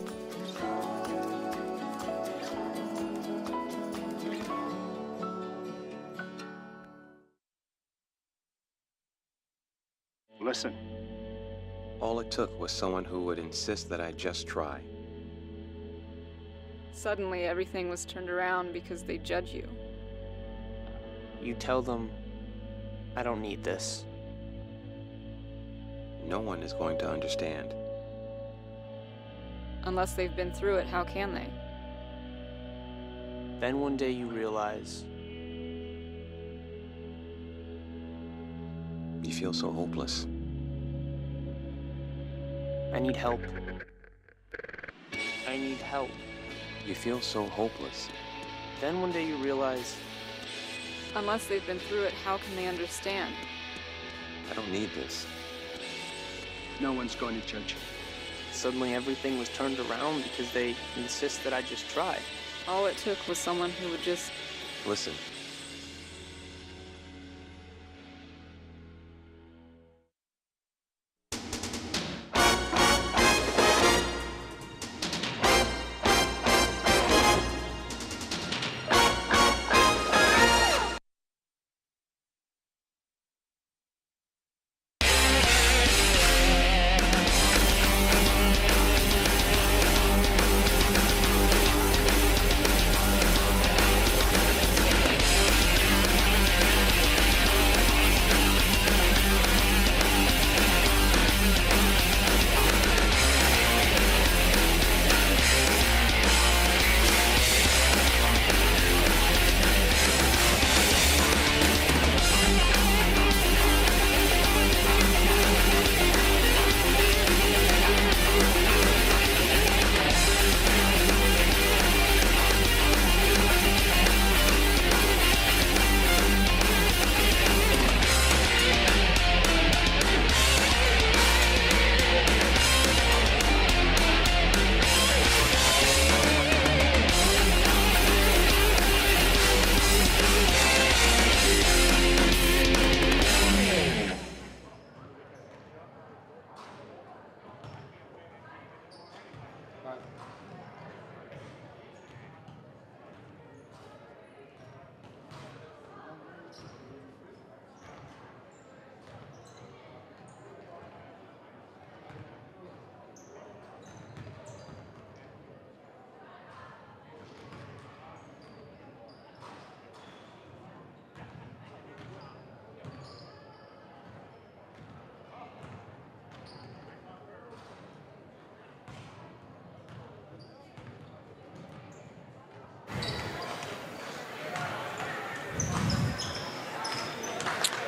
Listen. All it took was someone who would insist that I just try. Suddenly, everything was turned around because they judge you. You tell them, I don't need this. No one is going to understand. Unless they've been through it, how can they? Then one day you realize You feel so hopeless. I need help. I need help. You feel so hopeless. Then one day you realize, unless they've been through it, how can they understand? I don't need this. No one's going to judge you. Suddenly everything was turned around because they insist that I just try. All it took was someone who would just... Listen.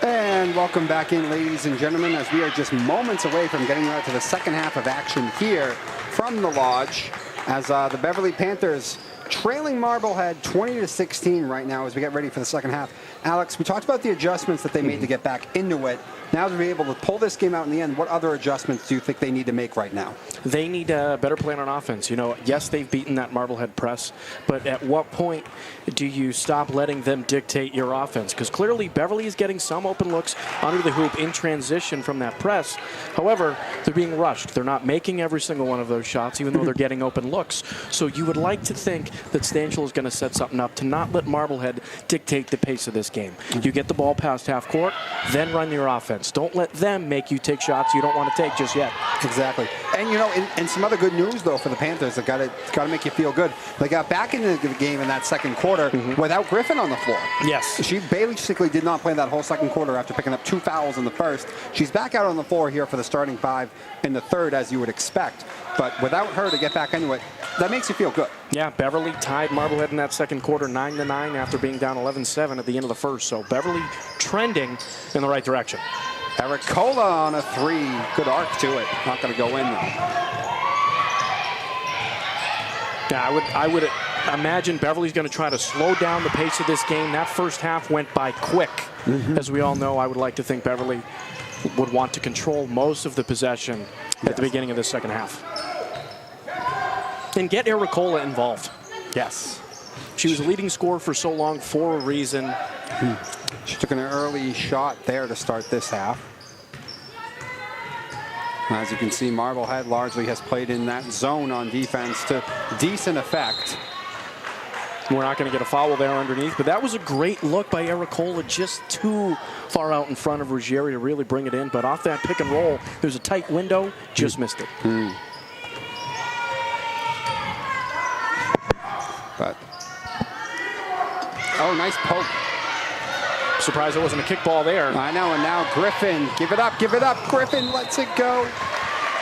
And welcome back in, ladies and gentlemen, as we are just moments away from getting right to the second half of action here from the Lodge, as the Beverly Panthers trailing Marblehead 20-16 right now as we get ready for the second half. Alex, we talked about the adjustments that they made to get back into it. Now to be able to pull this game out in the end, what other adjustments do you think they need to make right now? They need a better plan on offense. You know, yes, they've beaten that Marblehead press, but at what point do you stop letting them dictate your offense? Because clearly Beverly is getting some open looks under the hoop in transition from that press. However, they're being rushed. They're not making every single one of those shots, even though they're getting open looks. So you would like to think that Stanchel is going to set something up to not let Marblehead dictate the pace of this game. You get the ball past half court, then run your offense. Don't let them make you take shots you don't want to take just yet. Exactly. And, and some other good news, though, for the Panthers that got to make you feel good. They got back into the game in that second quarter without Griffin on the floor. Yes. She basically did not play that whole second quarter after picking up 2 fouls in the first. She's back out on the floor here for the starting 5 in the third, as you would expect. But without her to get back into it, that makes you feel good. Yeah, Beverly tied Marblehead in that second quarter 9-9 after being down 11-7 at the end of the first. So Beverly trending in the right direction. Ericola on a 3. Good arc to it. Not going to go in, though. Yeah, I would imagine Beverly's going to try to slow down the pace of this game. That first half went by quick. As we all know, I would like to think Beverly would want to control most of the possession at the beginning of the second half. And get Ericola involved. Yes. She was a leading scorer for so long for a reason. She took an early shot there to start this half. As you can see, Marblehead largely has played in that zone on defense to decent effect. We're not going to get a foul there underneath, but that was a great look by Ericola, just too far out in front of Ruggieri to really bring it in. But off that pick and roll, there's a tight window, just missed it. But, oh, nice poke. Surprised it wasn't a kickball there. I know, and now Griffin, give it up, Griffin lets it go.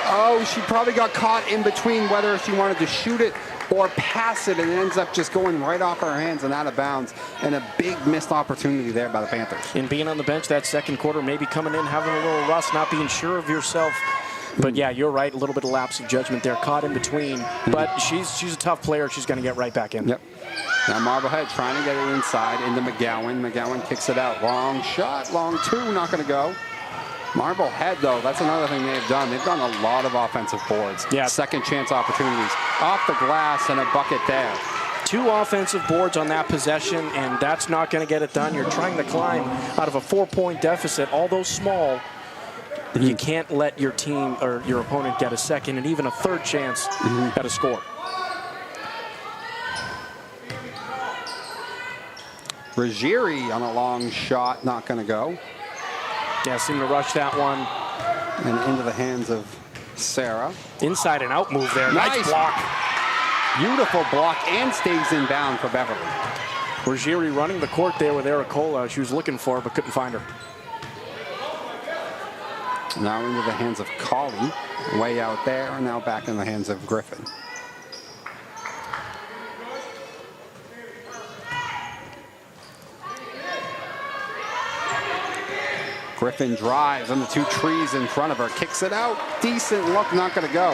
Oh, she probably got caught in between whether she wanted to shoot it or pass it, and it ends up just going right off her hands and out of bounds. And a big missed opportunity there by the Panthers. And being on the bench that second quarter, maybe coming in, having a little rust, not being sure of yourself. But yeah, you're right, a little bit of lapse of judgment there, caught in between. But she's a tough player. She's going to get right back in. Yep. Now Marblehead trying to get it inside into McGowan. McGowan kicks it out. Long shot, long 2, not going to go. Marblehead, though, that's another thing they've done. They've done a lot of offensive boards. Yeah. Second chance opportunities. Off the glass and a bucket there. 2 offensive boards on that possession, and that's not going to get it done. You're trying to climb out of a 4-point deficit, although small. You can't let your team or your opponent get a second and even a third chance at a score. Ruggieri on a long shot, not going to go. Yeah, seemed to rush that one. And into the hands of Sarah. Inside and out move there. Nice block. Beautiful block and stays in bound for Beverly. Ruggieri running the court there with Ericola. She was looking for her but couldn't find her. Now into the hands of Colley, way out there, and now back in the hands of Griffin. Griffin drives on the 2 trees in front of her, kicks it out, decent look, not going to go.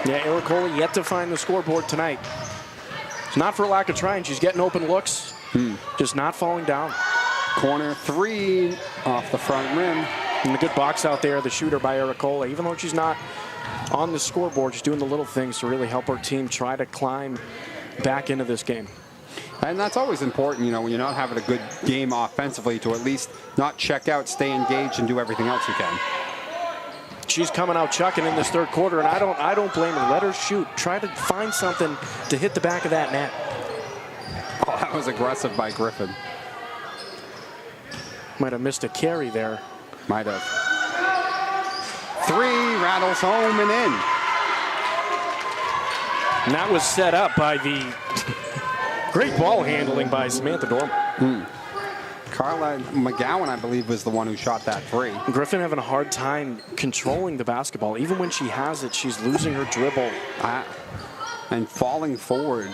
Yeah, Ericola yet to find the scoreboard tonight. It's not for lack of trying, she's getting open looks, just not falling down. Corner 3 off the front rim. And a good box out there, the shooter by Ericola. Even though she's not on the scoreboard, she's doing the little things to really help her team try to climb back into this game. And that's always important, when you're not having a good game offensively, to at least not check out, stay engaged, and do everything else you can. She's coming out chucking in this third quarter, and I don't blame her. Let her shoot. Try to find something to hit the back of that net. Oh, that was aggressive by Griffin. Might have missed a carry there. Might have. 3 rattles home and in. And that was set up by the great ball handling by Samantha Dormer. Carla McGowan, I believe, was the one who shot that 3. Griffin having a hard time controlling the basketball. Even when she has it, she's losing her dribble. And falling forward.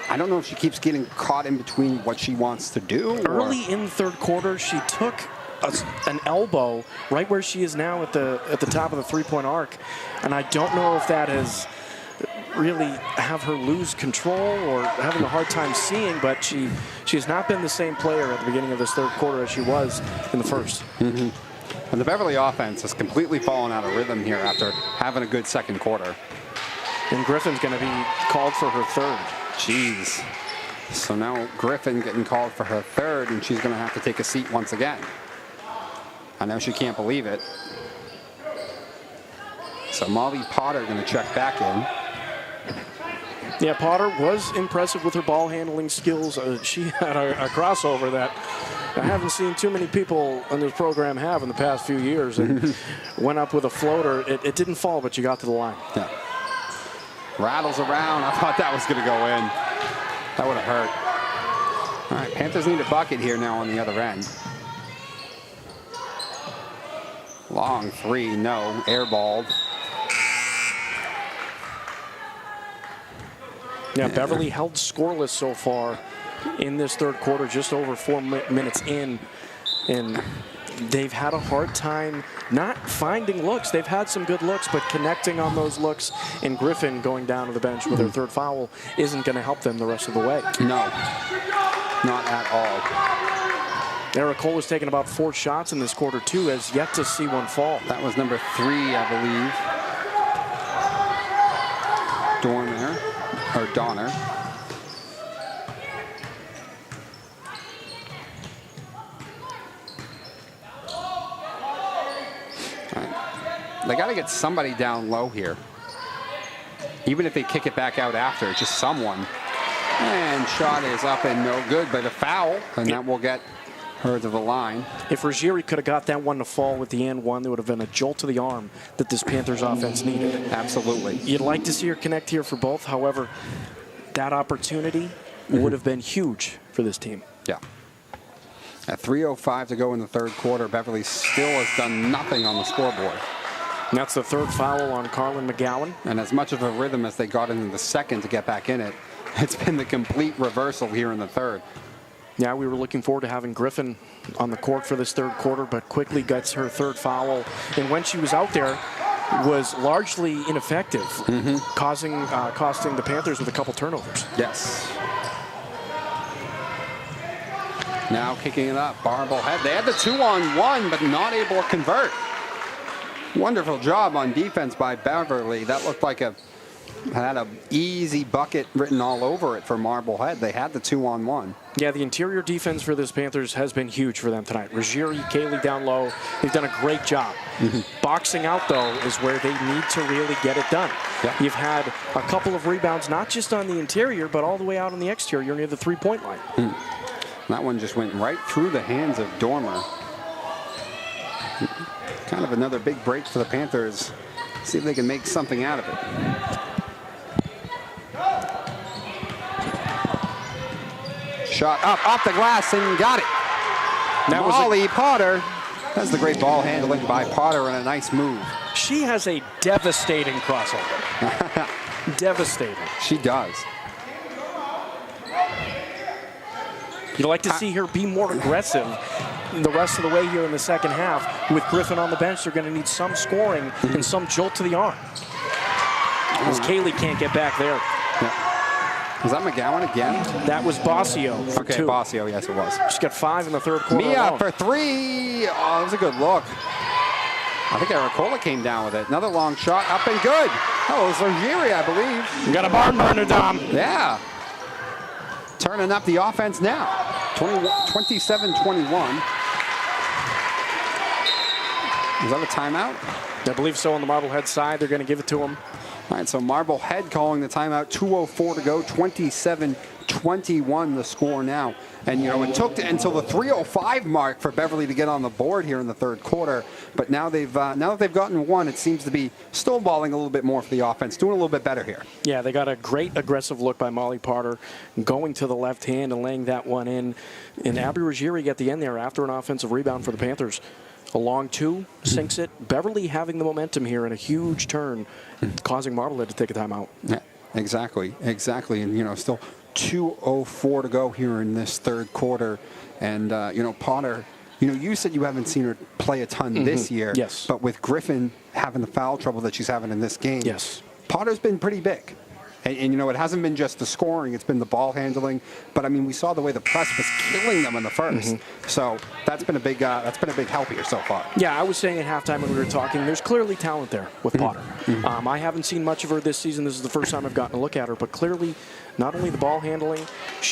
I don't know if she keeps getting caught in between what she wants to do. Early in the third quarter, she took an elbow right where she is now at the top of the 3-point arc, and I don't know if that has really have her lose control or having a hard time seeing, but she has not been the same player at the beginning of this third quarter as she was in the first. And the Beverly offense has completely fallen out of rhythm here after having a good second quarter. And Griffin's going to be called for her third. Jeez. So now Griffin getting called for her third, and she's going to have to take a seat once again. I know she can't believe it. So Molly Potter going to check back in. Yeah, Potter was impressive with her ball handling skills. She had a crossover that I haven't seen too many people on this program have in the past few years. And went up with a floater. It didn't fall, but you got to the line. Yeah. Rattles around. I thought that was going to go in. That would have hurt. All right, Panthers need a bucket here now on the other end. Long three, no, airballed. Yeah, Beverly held scoreless so far in this third quarter, just over 4 minutes in. And they've had a hard time not finding looks. They've had some good looks, but connecting on those looks, and Griffin going down to the bench with her third foul isn't going to help them the rest of the way. No, not at all. Eric Cole has taken about 4 shots in this quarter, too, has yet to see one fall. That was number 3, I believe. Donner. They got to get somebody down low here. Even if they kick it back out after, just someone. And shot is up and no good, but a foul, and that will get her to the line. If Ruggieri could have got that one to fall with the and one, there would have been a jolt to the arm that this Panthers offense needed. Absolutely. You'd like to see her connect here for both. However, that opportunity would have been huge for this team. Yeah. At 3:05 to go in the third quarter, Beverly still has done nothing on the scoreboard. And that's the third foul on Carlin McGowan. And as much of a rhythm as they got into the second to get back in it, it's been the complete reversal here in the third. Yeah, we were looking forward to having Griffin on the court for this third quarter, but quickly gets her third foul. And when she was out there, was largely ineffective, costing the Panthers with a couple turnovers. Yes. Now kicking it up, Marblehead. They had the 2-on-1, but not able to convert. Wonderful job on defense by Beverly. That looked like had an easy bucket written all over it for Marblehead. They had the 2-on-1. Yeah, the interior defense for this Panthers has been huge for them tonight. Ruggieri, Kaylee down low. They've done a great job. Boxing out, though, is where they need to really get it done. Yeah. You've had a couple of rebounds, not just on the interior, but all the way out on the exterior near the three-point line. That one just went right through the hands of Dormer. Kind of another big break for the Panthers. See if they can make something out of it. Shot up, off the glass, and got it. That Molly Potter. That's the great ball handling by Potter and a nice move. She has a devastating crossover. Devastating. She does. You'd like to see her be more aggressive the rest of the way here in the second half. With Griffin on the bench, they're going to need some scoring and some jolt to the arm. Because Kaylee can't get back there. Yeah. Was that McGowan again? That was Bossio for okay, 2. Bossio, yes it was. She's got 5 in the third quarter. Mia alone. for 3. Oh, that was a good look. I think Aracola came down with it. Another long shot, up and good. Oh, it was Ruggieri, I believe. You got a barn burner, Dom. Yeah. Turning up the offense now. 27-21. Is that a timeout? I believe so on the Marblehead side. They're going to give it to them. All right, so Marblehead calling the timeout. 2:04 to go. 27-21 the score now. And, you know, it took until the 3:05 mark for Beverly to get on the board here in the third quarter. But now now that they've gotten one, it seems to be stonewalling a little bit more for the offense, doing a little bit better here. Yeah, they got a great aggressive look by Molly Potter, going to the left hand and laying that one in. And Abby Ruggieri at the end there after an offensive rebound for the Panthers. A long 2, sinks it. Beverly having the momentum here in a huge turn, causing Marblehead to take a timeout. Yeah, exactly. And, you know, still 2:04 to go here in this third quarter. And, you know, Potter, you know, you said you haven't seen her play a ton this year. Yes. But with Griffin having the foul trouble that she's having in this game, yes, Potter's been pretty big. And, you know, it hasn't been just the scoring, it's been the ball handling. But, I mean, we saw the way the press was killing them in the first. So that's been a big help here so far. Yeah, I was saying at halftime when we were talking, there's clearly talent there with Potter. I haven't seen much of her this season. This is the first time I've gotten a look at her. But clearly, not only the ball handling,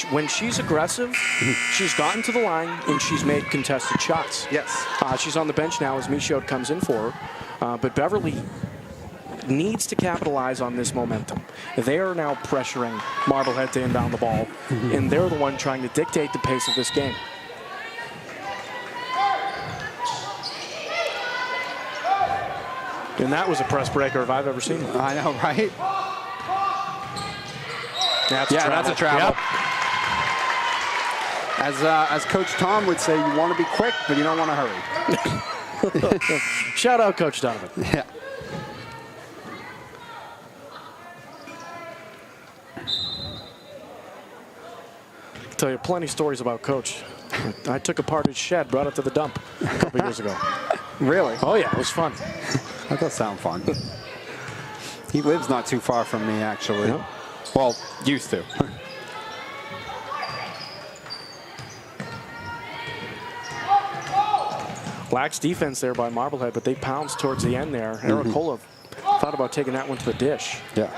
when she's aggressive, she's gotten to the line and she's made contested shots. Yes. She's on the bench now as Michaud comes in for her. But Beverly needs to capitalize on this momentum. They are now pressuring Marblehead to inbound the ball, and they're the one trying to dictate the pace of this game. And that was a press breaker if I've ever seen one. I know, right? That's a travel. Yep. As Coach Tom would say, you want to be quick, but you don't want to hurry. Shout out Coach Donovan. Yeah. I'll tell you plenty of stories about Coach. I took apart his shed, brought it to the dump a couple years ago. Really? Oh, yeah, it was fun. That does sound fun. He lives not too far from me, actually. Yep. Well, used to. Lax defense there by Marblehead, but they pounced towards the end there. Aracola thought about taking that one to the dish. Yeah.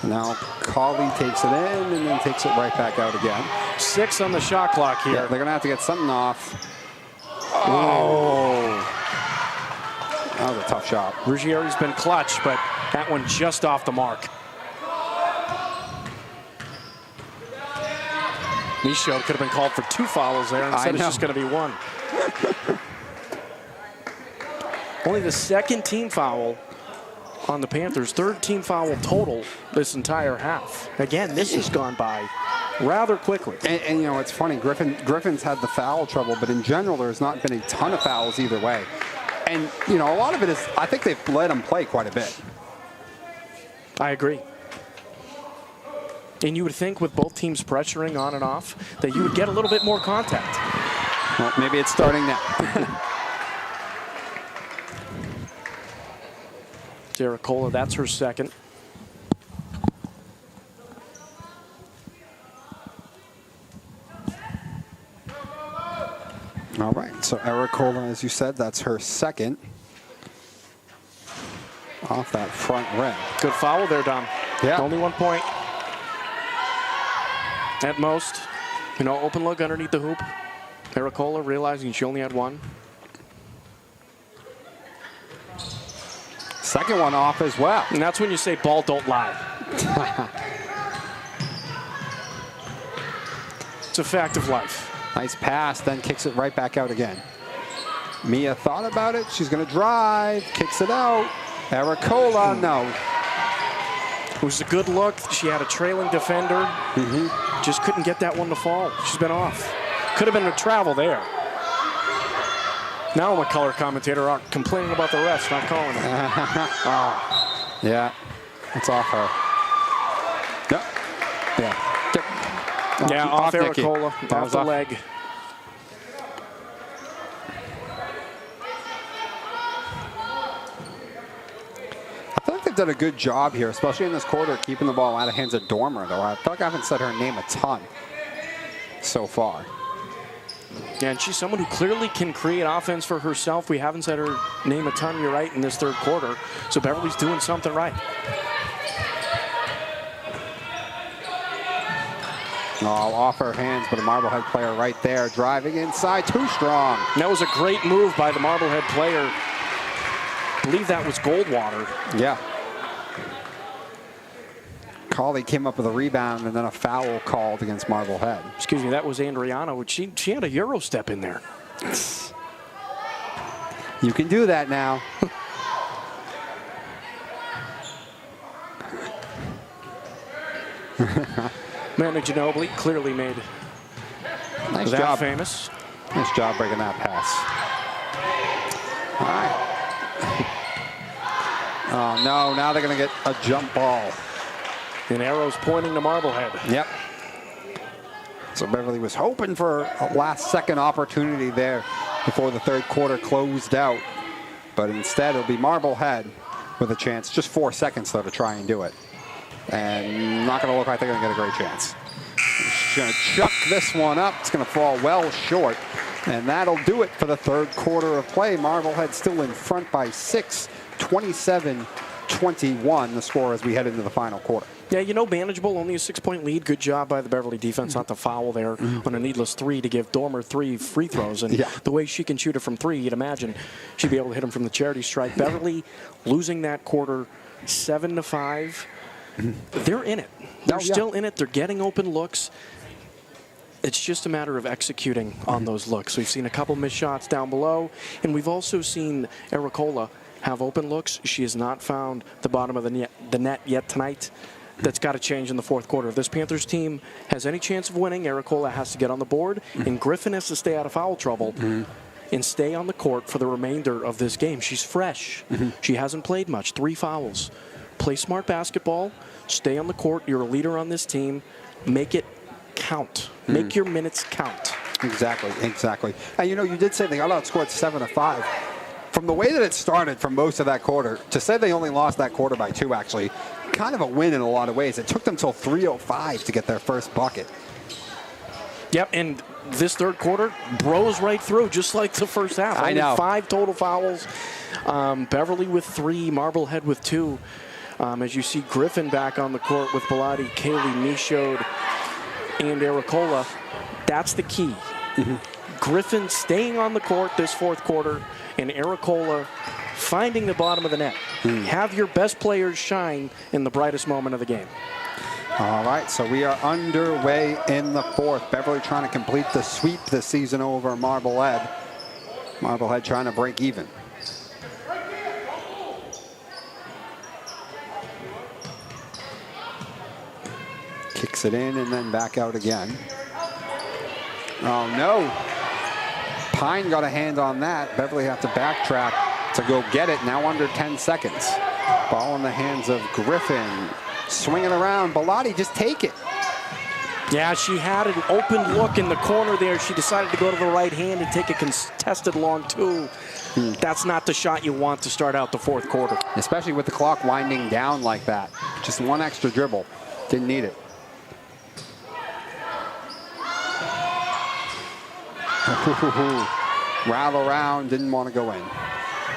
Now Colley takes it in and then takes it right back out again. 6 on the shot clock here. Yeah, they're going to have to get something off. Oh. That was a tough shot. Ruggieri's been clutch, but that one just off the mark. Michaud could have been called for 2 fouls there. Instead, it's just going to be 1. Only the 2nd team foul on the Panthers. 3rd team foul total this entire half. Again, this has gone by rather quickly. And you know, it's funny. Griffin's had the foul trouble, but in general, there's not been a ton of fouls either way. And, you know, a lot of it is, I think they've let him play quite a bit. I agree. And you would think with both teams pressuring on and off that you would get a little bit more contact. Well, maybe it's starting now. Aracola, that's her 2nd. All right, so Aracola, as you said, that's her 2nd. Off that front rim. Good foul there, Dom. Yeah. Only 1 point. At most. You know, open look underneath the hoop. Aracola realizing she only had 1. 2nd one off as well. And that's when you say ball don't lie. It's a fact of life. Nice pass, then kicks it right back out again. Mia thought about it. She's going to drive, kicks it out. Aracola, no. It was a good look. She had a trailing defender. Just couldn't get that one to fall. She's been off. Could have been a travel there. Now I'm a color commentator complaining about the refs not calling it. Oh. Yeah, it's off her. Yep. Yeah, off Aracola, off the leg. I feel like they've done a good job here, especially in this quarter, keeping the ball out of hands of Dormer, though. I feel like I haven't said her name a ton so far. Yeah, and she's someone who clearly can create offense for herself. We haven't said her name a ton, you're right, in this 3rd quarter. So Beverly's doing something right. Oh, off her hands, but a Marblehead player right there, driving inside, too strong. And that was a great move by the Marblehead player. I believe that was Goldwater. Yeah. Colley came up with a rebound and then a foul called against Marblehead. Excuse me, that was Andriano. She had a Euro step in there. You can do that now. Amanda Ginobili clearly made Nice that job. famous. Nice job breaking that pass. All right. Oh, no, now they're going to get a jump ball. And arrows pointing to Marblehead. Yep. So Beverly was hoping for a last-second opportunity there before the 3rd quarter closed out. But instead, it'll be Marblehead with a chance. Just 4 seconds, though, to try and do it. And not going to look like they're going to get a great chance. She's going to chuck this one up. It's going to fall well short. And that'll do it for the 3rd quarter of play. Marblehead still in front by 6, 27-21, the score as we head into the final quarter. Yeah, you know, manageable, only a 6-point lead. Good job by the Beverly defense not to foul there on a needless 3 to give Dormer 3 free throws. And the way she can shoot it from 3, you'd imagine she'd be able to hit them from the charity stripe. Beverly losing that quarter 7-5. They're in it. They're still in it. They're getting open looks. It's just a matter of executing on those looks. We've seen a couple missed shots down below, and we've also seen Aracola have open looks. She has not found the bottom of the net yet tonight. That's got to change in the fourth quarter. If this Panthers team has any chance of winning, Ericola has to get on the board, and Griffin has to stay out of foul trouble and stay on the court for the remainder of this game. She's fresh. She hasn't played much. 3 fouls. Play smart basketball. Stay on the court. You're a leader on this team. Make it count. Make your minutes count. Exactly. And you did say they got outscored 7-5. From the way that it started from most of that quarter, to say they only lost that quarter by 2, actually, kind of a win in a lot of ways. It took them till 3:05 to get their first bucket. Yep, and this third quarter blows right through, just like the first half. I know. 5 total fouls. Beverly with 3, Marblehead with 2. As you see Griffin back on the court with Bellotti, Kaylee, Michaud, and Ericola. That's the key. Griffin staying on the court this fourth quarter, and Ericola finding the bottom of the net. Have your best players shine in the brightest moment of the game. All right, so we are underway in the fourth. Beverly trying to complete the sweep this season over Marblehead. Marblehead trying to break even. Kicks it in and then back out again. Oh, no. Pine got a hand on that. Beverly have to backtrack to go get it. Now under 10 seconds. Ball in the hands of Griffin. Swinging around. Bellotti, just take it. Yeah, she had an open look in the corner there. She decided to go to the right hand and take a contested long 2. That's not the shot you want to start out the fourth quarter. Especially with the clock winding down like that. Just one extra dribble. Didn't need it. Rattle around, didn't want to go in.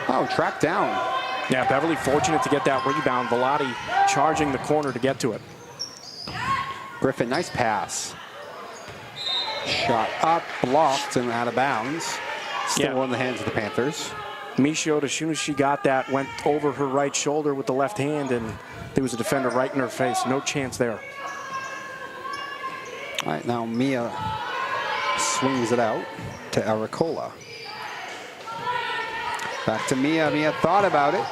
Oh, tracked down. Yeah, Beverly fortunate to get that rebound. Bellotti charging the corner to get to it. Griffin, nice pass. Shot up, blocked, and out of bounds. Still in the hands of the Panthers. Michaud, as soon as she got that, went over her right shoulder with the left hand, and there was a defender right in her face. No chance there. All right, now Mia swings it out to Ericola. Back to Mia. Mia thought about it.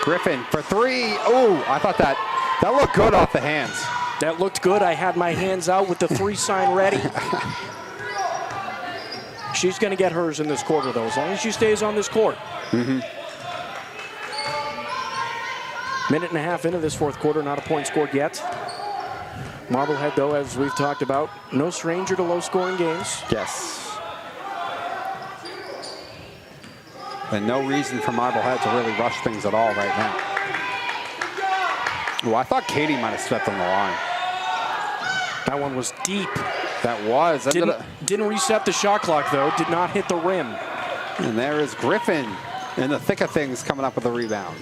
Griffin for 3. Oh, I thought that looked good off the hands. That looked good. I had my hands out with the 3 sign ready. She's going to get hers in this quarter, though, as long as she stays on this court. Minute and a half into this fourth quarter, not a point scored yet. Marblehead, though, as we've talked about, no stranger to low-scoring games. Yes. And no reason for Marblehead to really rush things at all right now. Oh, I thought Katie might have stepped on the line. That one was deep. That was. Didn't reset the shot clock, though. Did not hit the rim. And there is Griffin in the thick of things coming up with the rebound.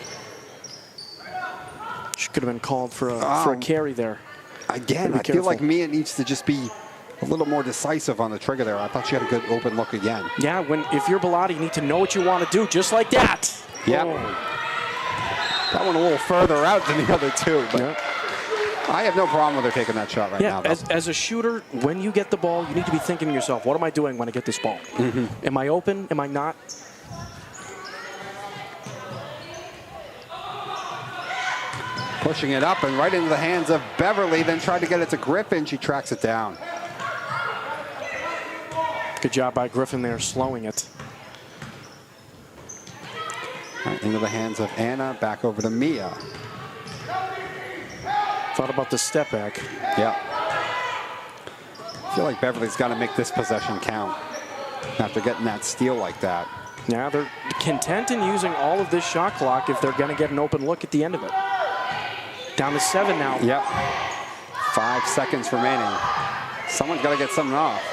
She could have been called for a carry there. Again, I feel like Mia needs to just be a little more decisive on the trigger there. I thought she had a good open look again. Yeah, if you're Bellotti, you need to know what you want to do, just like that. Yep. Oh. That one a little further out than the other 2, but I have no problem with her taking that shot right now. As a shooter, when you get the ball, you need to be thinking to yourself, what am I doing when I get this ball? Am I open? Am I not? Pushing it up and right into the hands of Beverly, then tried to get it to Griffin. She tracks it down. Good job by Griffin there, slowing it. Right into the hands of Anna, back over to Mia. Thought about the step back. Yeah. I feel like Beverly's got to make this possession count after getting that steal like that. Yeah, they're content in using all of this shot clock if they're going to get an open look at the end of it. Down to 7 now. Yep. 5 seconds remaining. Someone's got to get something off.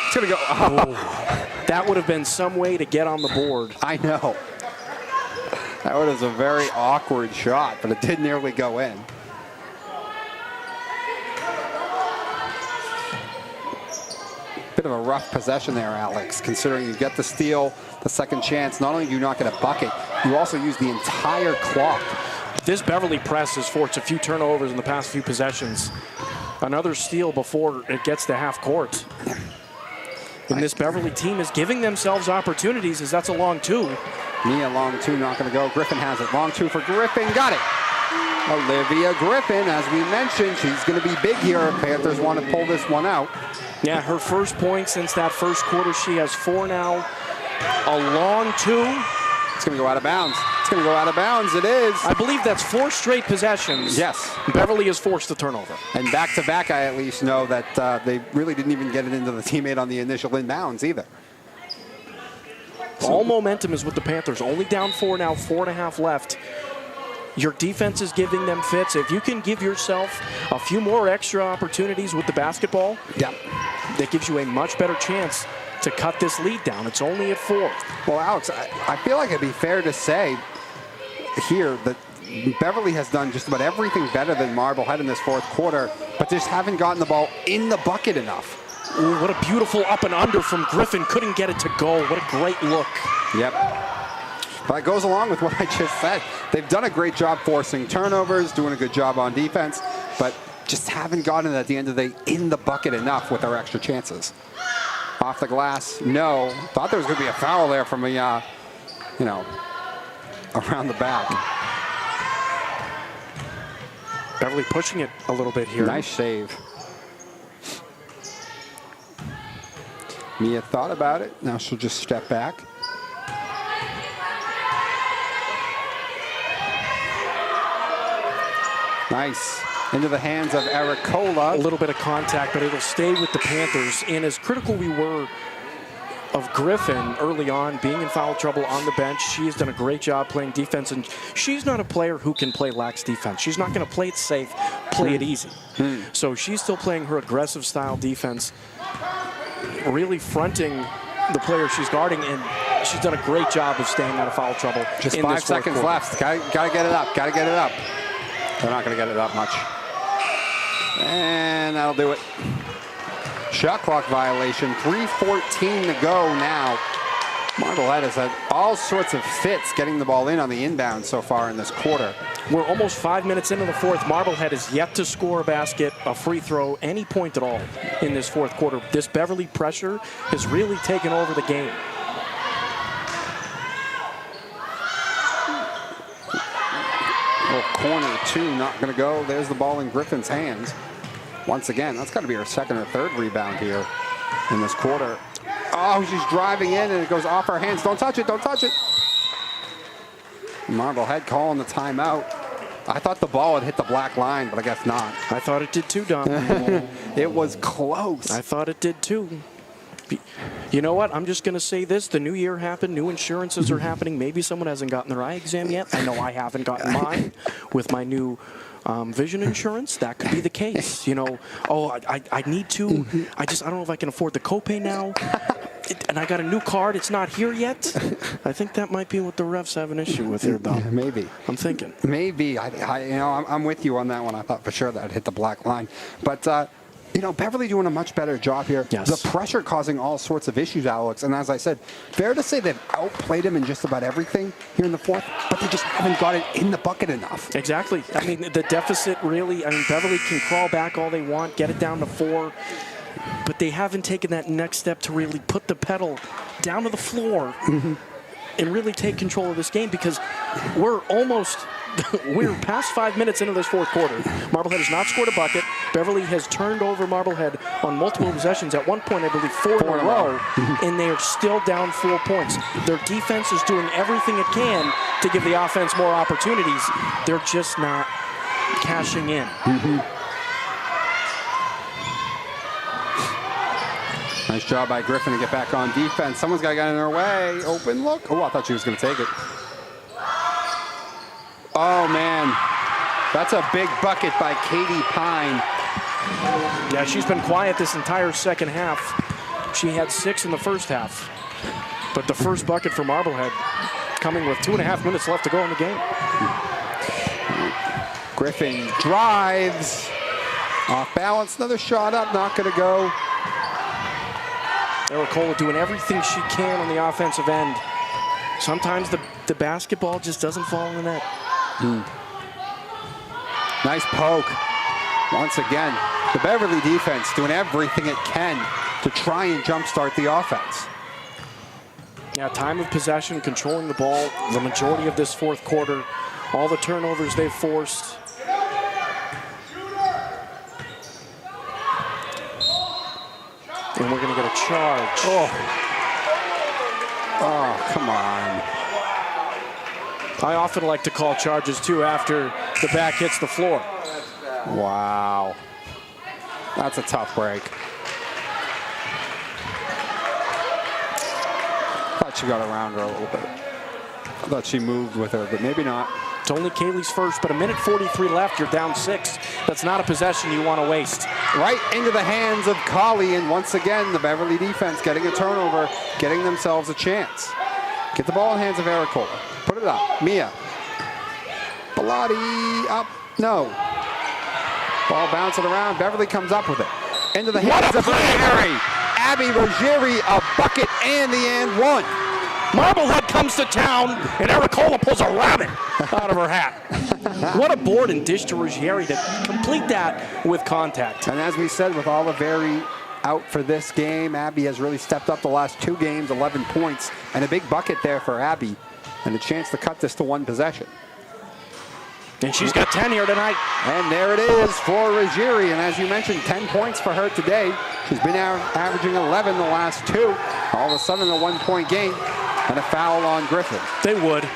It's going to go. Oh. That would have been some way to get on the board. I know. That was a very awkward shot, but it did nearly go in. Bit of a rough possession there, Alex, considering you get the steal, the second chance. Not only do you not get a bucket, you also use the entire clock. This Beverly press has forced a few turnovers in the past few possessions. Another steal before it gets to half court. And this Beverly team is giving themselves opportunities as that's a long two. Mia long two, not going to go. Griffin has it. Long two for Griffin. Got it. Olivia Griffin, as we mentioned, she's going to be big here. Panthers want to pull this one out. Yeah, her first point since that first quarter. She has 4 now. A long two. It's going to go out of bounds. It's going to go out of bounds. It is. I believe that's 4 straight possessions. Yes. Beverly is forced to turnover. And back-to-back, I at least know that they really didn't even get it into the teammate on the initial inbounds either. All momentum is with the Panthers. Only down 4 now, 4.5 left. Your defense is giving them fits. If you can give yourself a few more extra opportunities with the basketball, that gives you a much better chance to cut this lead down. It's only at 4. Well, Alex, I feel like it'd be fair to say here that Beverly has done just about everything better than Marblehead in this fourth quarter, but just haven't gotten the ball in the bucket enough. Ooh, what a beautiful up and under from Griffin. Couldn't get it to go. What a great look. Yep. But it goes along with what I just said. They've done a great job forcing turnovers, doing a good job on defense, but just haven't gotten it at the end of the day in the bucket enough with our extra chances. Off the glass, no. Thought there was going to be a foul there from a, around the back. Beverly pushing it a little bit here. Nice save. Mia thought about it. Now she'll just step back. Nice. Into the hands of Ericola. A little bit of contact, but it'll stay with the Panthers. And as critical we were of Griffin early on, being in foul trouble on the bench, she's done a great job playing defense. And she's not a player who can play lax defense. She's not going to play it safe, play it easy. So she's still playing her aggressive style defense, really fronting the player she's guarding, and she's done a great job of staying out of foul trouble. Just in 5 seconds left. Got to get it up. Got to get it up. They're not going to get it up much. And that'll do it. Shot clock violation. 3:14 to go now. Marblehead has had all sorts of fits getting the ball in on the inbound so far in this quarter. We're almost 5 minutes into the fourth. Marblehead has yet to score a basket, a free throw, any point at all in this fourth quarter. This Beverly pressure has really taken over the game. Corner 2, not going to go. There's the ball in Griffin's hands. Once again, that's got to be her second or third rebound here in this quarter. Oh, she's driving in and it goes off her hands. Don't touch it, don't touch it. Marblehead calling the timeout. I thought the ball had hit the black line, but I guess not. I thought it did too, Don. It was close. I thought it did too. You know what? I'm just going to say this. The new year happened. New insurances are happening. Maybe someone hasn't gotten their eye exam yet. I know I haven't gotten mine with my new vision insurance. That could be the case. You know, I need to. I don't know if I can afford the copay now. And I got a new card. It's not here yet. I think that might be what the refs have an issue with here, though. Maybe. I'm thinking. Maybe. I'm with you on that one. I thought for sure that hit the black line. But, Beverly doing a much better job here. Yes. The pressure causing all sorts of issues, Alex. And as I said, fair to say they've outplayed him in just about everything here in the fourth, but they just haven't got it in the bucket enough. Exactly. I mean, the deficit really, Beverly can crawl back all they want, get it down to 4, but they haven't taken that next step to really put the pedal down to the floor and really take control of this game, because we're past 5 minutes into this fourth quarter. Marblehead has not scored a bucket. Beverly has turned over Marblehead on multiple possessions. At one point, I believe 4 in a row, and they are still down 4 points. Their defense is doing everything it can to give the offense more opportunities. They're just not cashing in. Nice job by Griffin to get back on defense. Someone's got to get in their way. Open look. Oh, I thought she was going to take it. Oh, man. That's a big bucket by Katie Pine. Yeah, she's been quiet this entire second half. She had 6 in the first half. But the first bucket for Marblehead coming with 2.5 minutes left to go in the game. Griffin drives. Off balance. Another shot up. Not going to go. Ericola doing everything she can on the offensive end. Sometimes the basketball just doesn't fall in the net. Nice poke. Once again, the Beverly defense doing everything it can to try and jumpstart the offense. Yeah, time of possession, controlling the ball, the majority of this fourth quarter, all the turnovers they've forced. And we're going to get a charge. Oh, come on. I often like to call charges, too, after the back hits the floor. Wow. That's a tough break. Thought she got around her a little bit. I thought she moved with her, but maybe not. It's only Kaylee's first, but a minute 43 left. You're down 6. That's not a possession you want to waste. Right into the hands of Colley, and once again, the Beverly defense getting a turnover, getting themselves a chance. Get the ball in the hands of Ericola. Put it up. Mia. Bellotti up. No. Ball bouncing around. Beverly comes up with it. Into the hands of Ruggieri. Abby Ruggieri, a bucket and the and one. Marblehead comes to town, and Ericola pulls a rabbit out of her hat. What a board and dish to Ruggieri to complete that with contact. And as we said, with Oliveri out for this game, Abby has really stepped up the last 2 games, 11 points, and a big bucket there for Abby, and a chance to cut this to 1 possession. And she's got 10 here tonight. And there it is for Ruggieri, and as you mentioned, 10 points for her today. She's been averaging 11 the last 2. All of a sudden, a 1-point game. And a foul on Griffin. They would.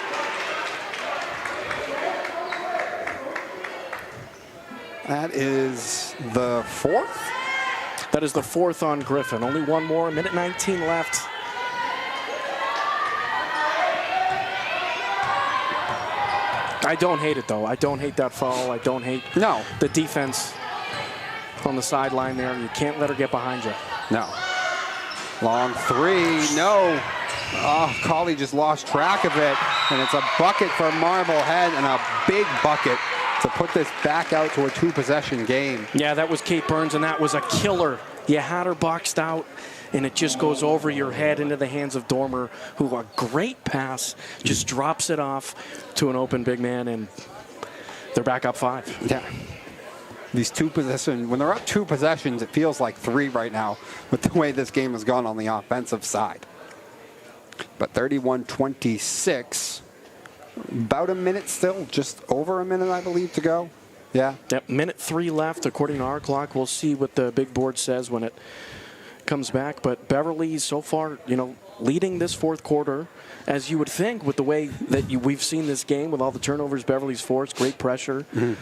That is the 4th? That is the 4th on Griffin. Only one more, 1:19 left. I don't hate it, though. I don't hate that foul. I don't hate the defense on the sideline there. You can't let her get behind you. No. Long 3, no. Oh, Colley just lost track of it, and it's a bucket for Marblehead and a big bucket to put this back out to a 2-possession game. Yeah, that was Kate Burns, and that was a killer. You had her boxed out, and it just goes over your head into the hands of Dormer, who a great pass, just drops it off to an open big man, and they're back up 5. Yeah. These 2 possessions, when they're up 2 possessions, it feels like 3 right now with the way this game has gone on the offensive side. But 31-26, about a minute still, just over a minute, I believe, to go. Yeah. Yep, minute 3 left, according to our clock. We'll see what the big board says when it comes back. But Beverly, so far, leading this fourth quarter, as you would think, with the way that we've seen this game, with all the turnovers Beverly's forced, great pressure. Mm-hmm.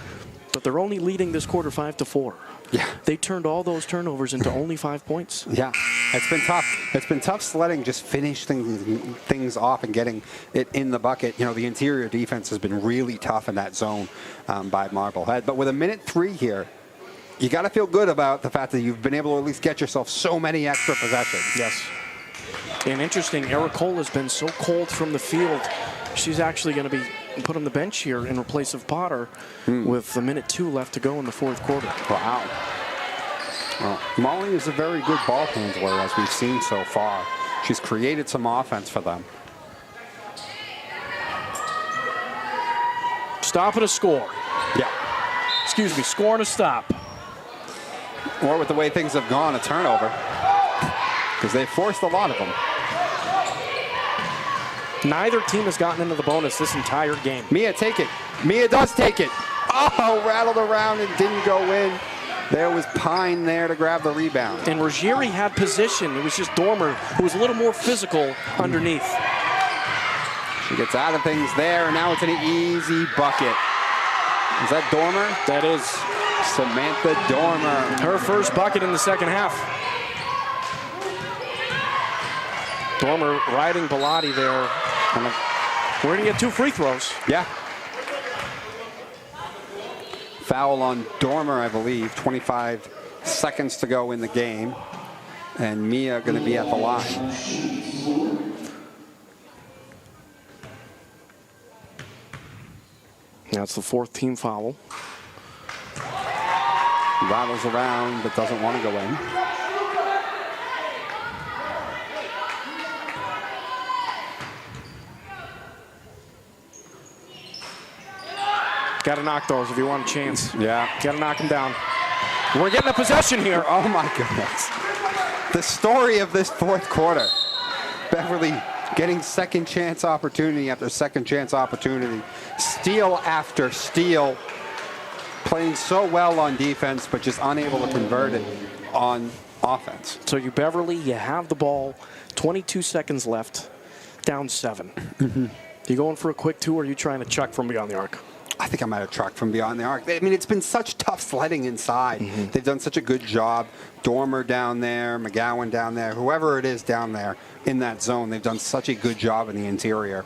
But they're only leading this quarter 5-4. Yeah. They turned all those turnovers into only 5 points. Yeah. It's been tough. It's been tough sledding, just finish things off and getting it in the bucket. The interior defense has been really tough in that zone by Marblehead. But with a minute 3 here, you got to feel good about the fact that you've been able to at least get yourself so many extra possessions. Yes. And interesting, Ericola has been so cold from the field. She's actually going to be put on the bench here in place of Potter with a minute 2 left to go in the fourth quarter. Wow. Well, Molly is a very good ball handler, as we've seen so far. She's created some offense for them. Stop and a score. Yeah. Excuse me, score and a stop. Or with the way things have gone, a turnover. Because they've forced a lot of them. Neither team has gotten into the bonus this entire game. Mia, take it. Mia does take it. Oh, rattled around and didn't go in. There was Pine there to grab the rebound. And Ruggieri had position. It was just Dormer, who was a little more physical underneath. She gets out of things there, and now it's an easy bucket. Is that Dormer? That is Samantha Dormer. Her first bucket in the second half. Dormer riding Bellotti there. We're going to get 2 free throws. Yeah. Foul on Dormer, I believe. 25 seconds to go in the game. And Mia going to be at the line. That's the 4th team foul. Rattles around, but doesn't want to go in. Got to knock those if you want a chance. Yeah. Got to knock them down. We're getting a possession here. Oh, my goodness. the story of this fourth quarter. Beverly getting second chance opportunity after second chance opportunity. Steal after steal. Playing so well on defense, but just unable to convert it on offense. So you Beverly, you have the ball, 22 seconds left, down 7. You going for a quick 2, or are you trying to chuck from beyond the arc? I think I might have trucked from beyond the arc. I mean, it's been such tough sledding inside. They've done such a good job. Dormer down there, McGowan down there, whoever it is down there in that zone, they've done such a good job in the interior.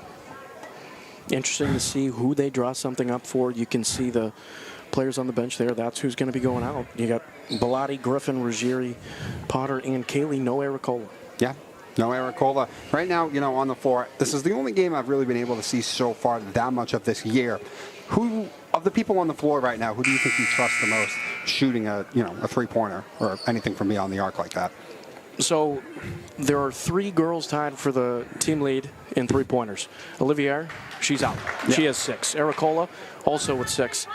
Interesting to see who they draw something up for. You can see the players on the bench there. That's who's going to be going out. You got Bellotti, Griffin, Ruggieri, Potter, and Cayley. No Ericola. Yeah. No Ericola. Right now, on the floor, this is the only game I've really been able to see so far that much of this year. Who of the people on the floor right now, who do you think you trust the most shooting a three-pointer or anything from beyond the arc like that? So there are 3 girls tied for the team lead in three-pointers. Olivier, she's out. Yeah. She has 6. Ericola, also with 6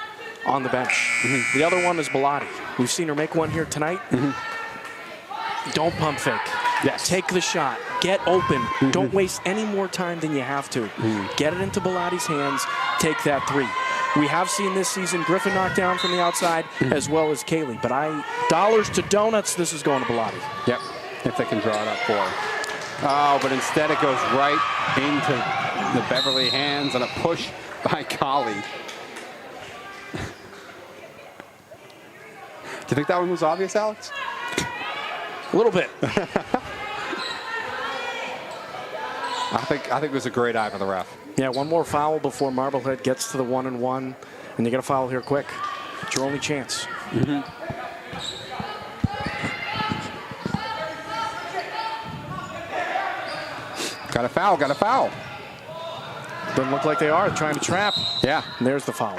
on the bench. The other one is Bellotti. We've seen her make one here tonight. Don't pump fake. Yes. Take the shot. Get open. Don't waste any more time than you have to. Get it into Bellotti's hands. Take that 3. We have seen this season Griffin knocked down from the outside as well as Cayley. But dollars to donuts, this is going to Bellotti. Yep, if they can draw it up for her. Oh, but instead it goes right into the Beverly hands and a push by Colley. Do you think that one was obvious, Alex? A little bit. I think it was a great eye for the ref. Yeah, one more foul before Marblehead gets to the 1-and-1, and you got to foul here quick. It's your only chance. Got a foul. Doesn't look like they are trying to trap. Yeah. And there's the foul.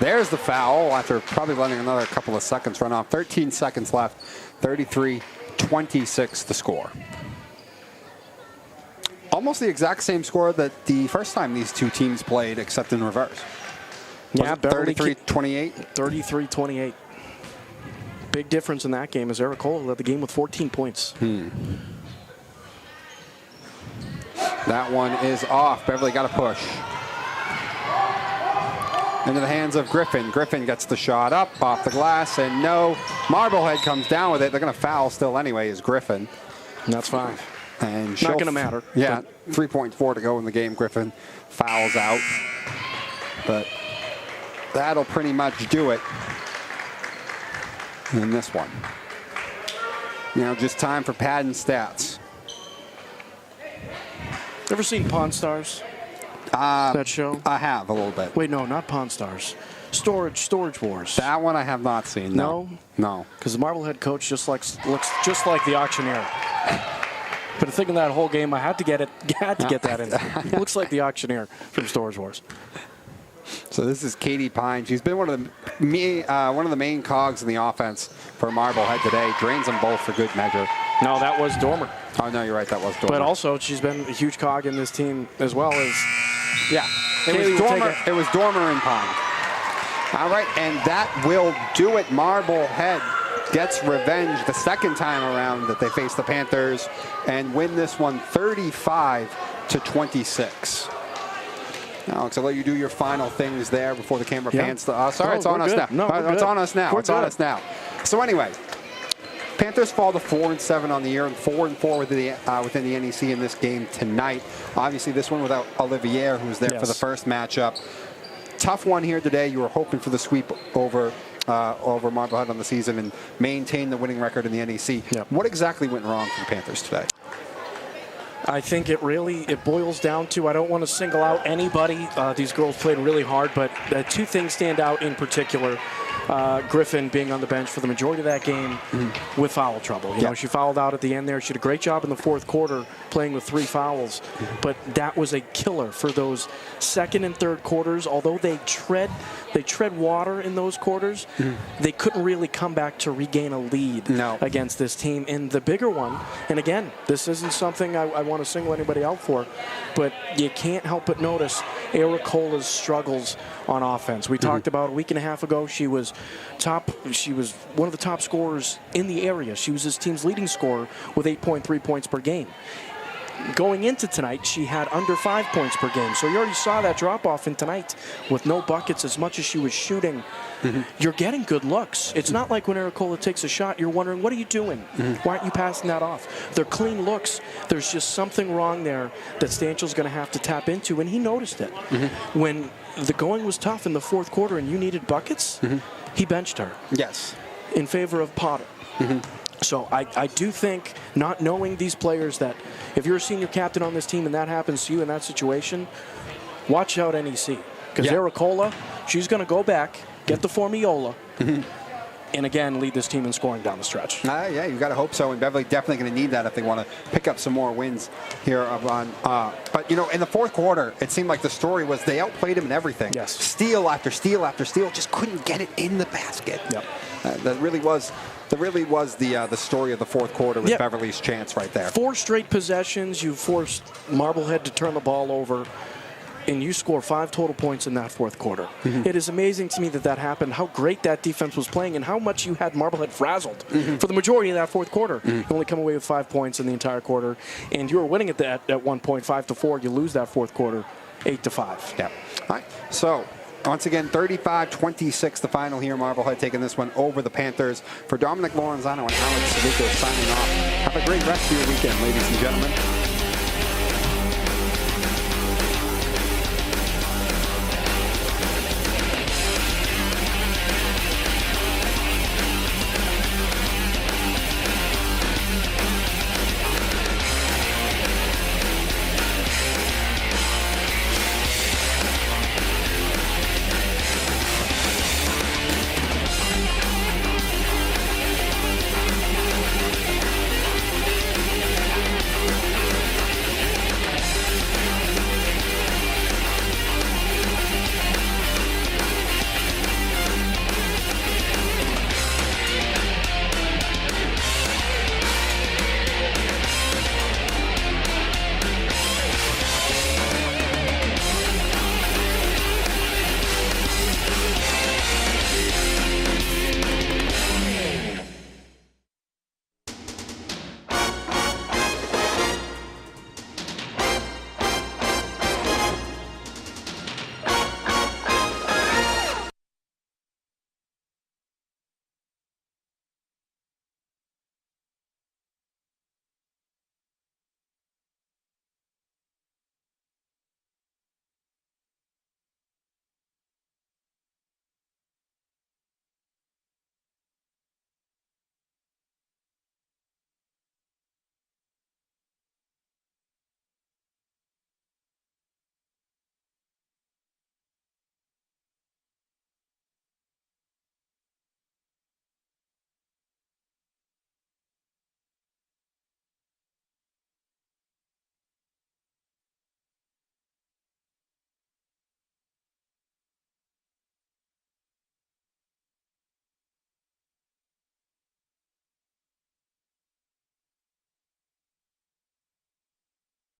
There's the foul after probably letting another couple of seconds run off. 13 seconds left. 33-26 the score. Almost the exact same score that the first time these two teams played, except in reverse. Yeah, 33-28? 33-28. Big difference in that game is Ericola led the game with 14 points. That one is off. Beverly got a push. Into the hands of Griffin. Griffin gets the shot up off the glass, and no. Marblehead comes down with it. They're going to foul still anyway, is Griffin. And that's 5. And not going to matter. Yeah, 3.4 to go in the game. Griffin fouls out. But that'll pretty much do it in this one. Now just time for pad and stats. Ever seen Pawn Stars? That show? I have a little bit. Wait, no, not Pawn Stars. Storage Wars. That one I have not seen. No. Because the Marblehead coach looks just like the auctioneer. But thinking that whole game, I had to get that in. He looks like the auctioneer from Storage Wars. So this is Katie Pine. She's been one of the main cogs in the offense for Marblehead today. Drains them both for good measure. No, that was Dormer. Oh, no, you're right. That was Dormer. But also, she's been a huge cog in this team as well as, yeah. It was Dormer and Pine. All right, and that will do it. Marblehead gets revenge the second time around that they face the Panthers and win this one 35-26. Alex, I'll let you do your final things there before the camera pans. It's on us now. No, it's on us now. It's on us now. So anyway, Panthers fall to 4-7 on the year and 4-4 within the NEC in this game tonight. Obviously, this one without Olivier, who was there for the first matchup. Tough one here today. You were hoping for the sweep over Marblehead on the season and maintain the winning record in the NEC. Yep. What exactly went wrong for the Panthers today? I think it boils down to, I don't want to single out anybody. These girls played really hard, but 2 things stand out in particular. Griffin being on the bench for the majority of that game with foul trouble. You know, she fouled out at the end there. She did a great job in the fourth quarter playing with 3 fouls, but that was a killer for those second and third quarters. Although they tread water in those quarters, they couldn't really come back to regain a lead against this team. And the bigger one, and again, this isn't something I want to single anybody out for, but you can't help but notice Aricola's struggles on offense. We talked about a week and a half ago, she was one of the top scorers in the area. She was his team's leading scorer with 8.3 points per game. Going into tonight, she had under 5 points per game. So you already saw that drop-off in tonight with no buckets as much as she was shooting. You're getting good looks. It's not like when Aricola takes a shot, you're wondering, what are you doing? Why aren't you passing that off? They're clean looks. There's just something wrong there that Stanchel's going to have to tap into, and he noticed it. When the going was tough in the fourth quarter and you needed buckets, he benched her. Yes. In favor of Potter. So I do think, not knowing these players, that if you're a senior captain on this team and that happens to you in that situation, watch out NEC. Because Aricola, she's going to go back, get the Formiola, and again lead this team in scoring down the stretch. Yeah, you got to hope so. And Beverly definitely going to need that if they want to pick up some more wins here on. But you know, in the fourth quarter, it seemed like the story was they outplayed him in everything. Yes. Steal after steal after steal, just couldn't get it in the basket. Yep. That really was the story of the fourth quarter with Beverly's chance right there. 4 straight possessions, you forced Marblehead to turn the ball over, and you score 5 total points in that fourth quarter. It is amazing to me that happened, how great that defense was playing, and how much you had Marblehead frazzled for the majority of that fourth quarter. You only come away with 5 points in the entire quarter, and you were winning at one point, 5-4. You lose that fourth quarter, 8-5. Yeah. All right. So, once again, 35-26, the final here. Marblehead taking this one over the Panthers. For Dominic Lorenzano and Alex Savico signing off. Have a great rest of your weekend, ladies and gentlemen.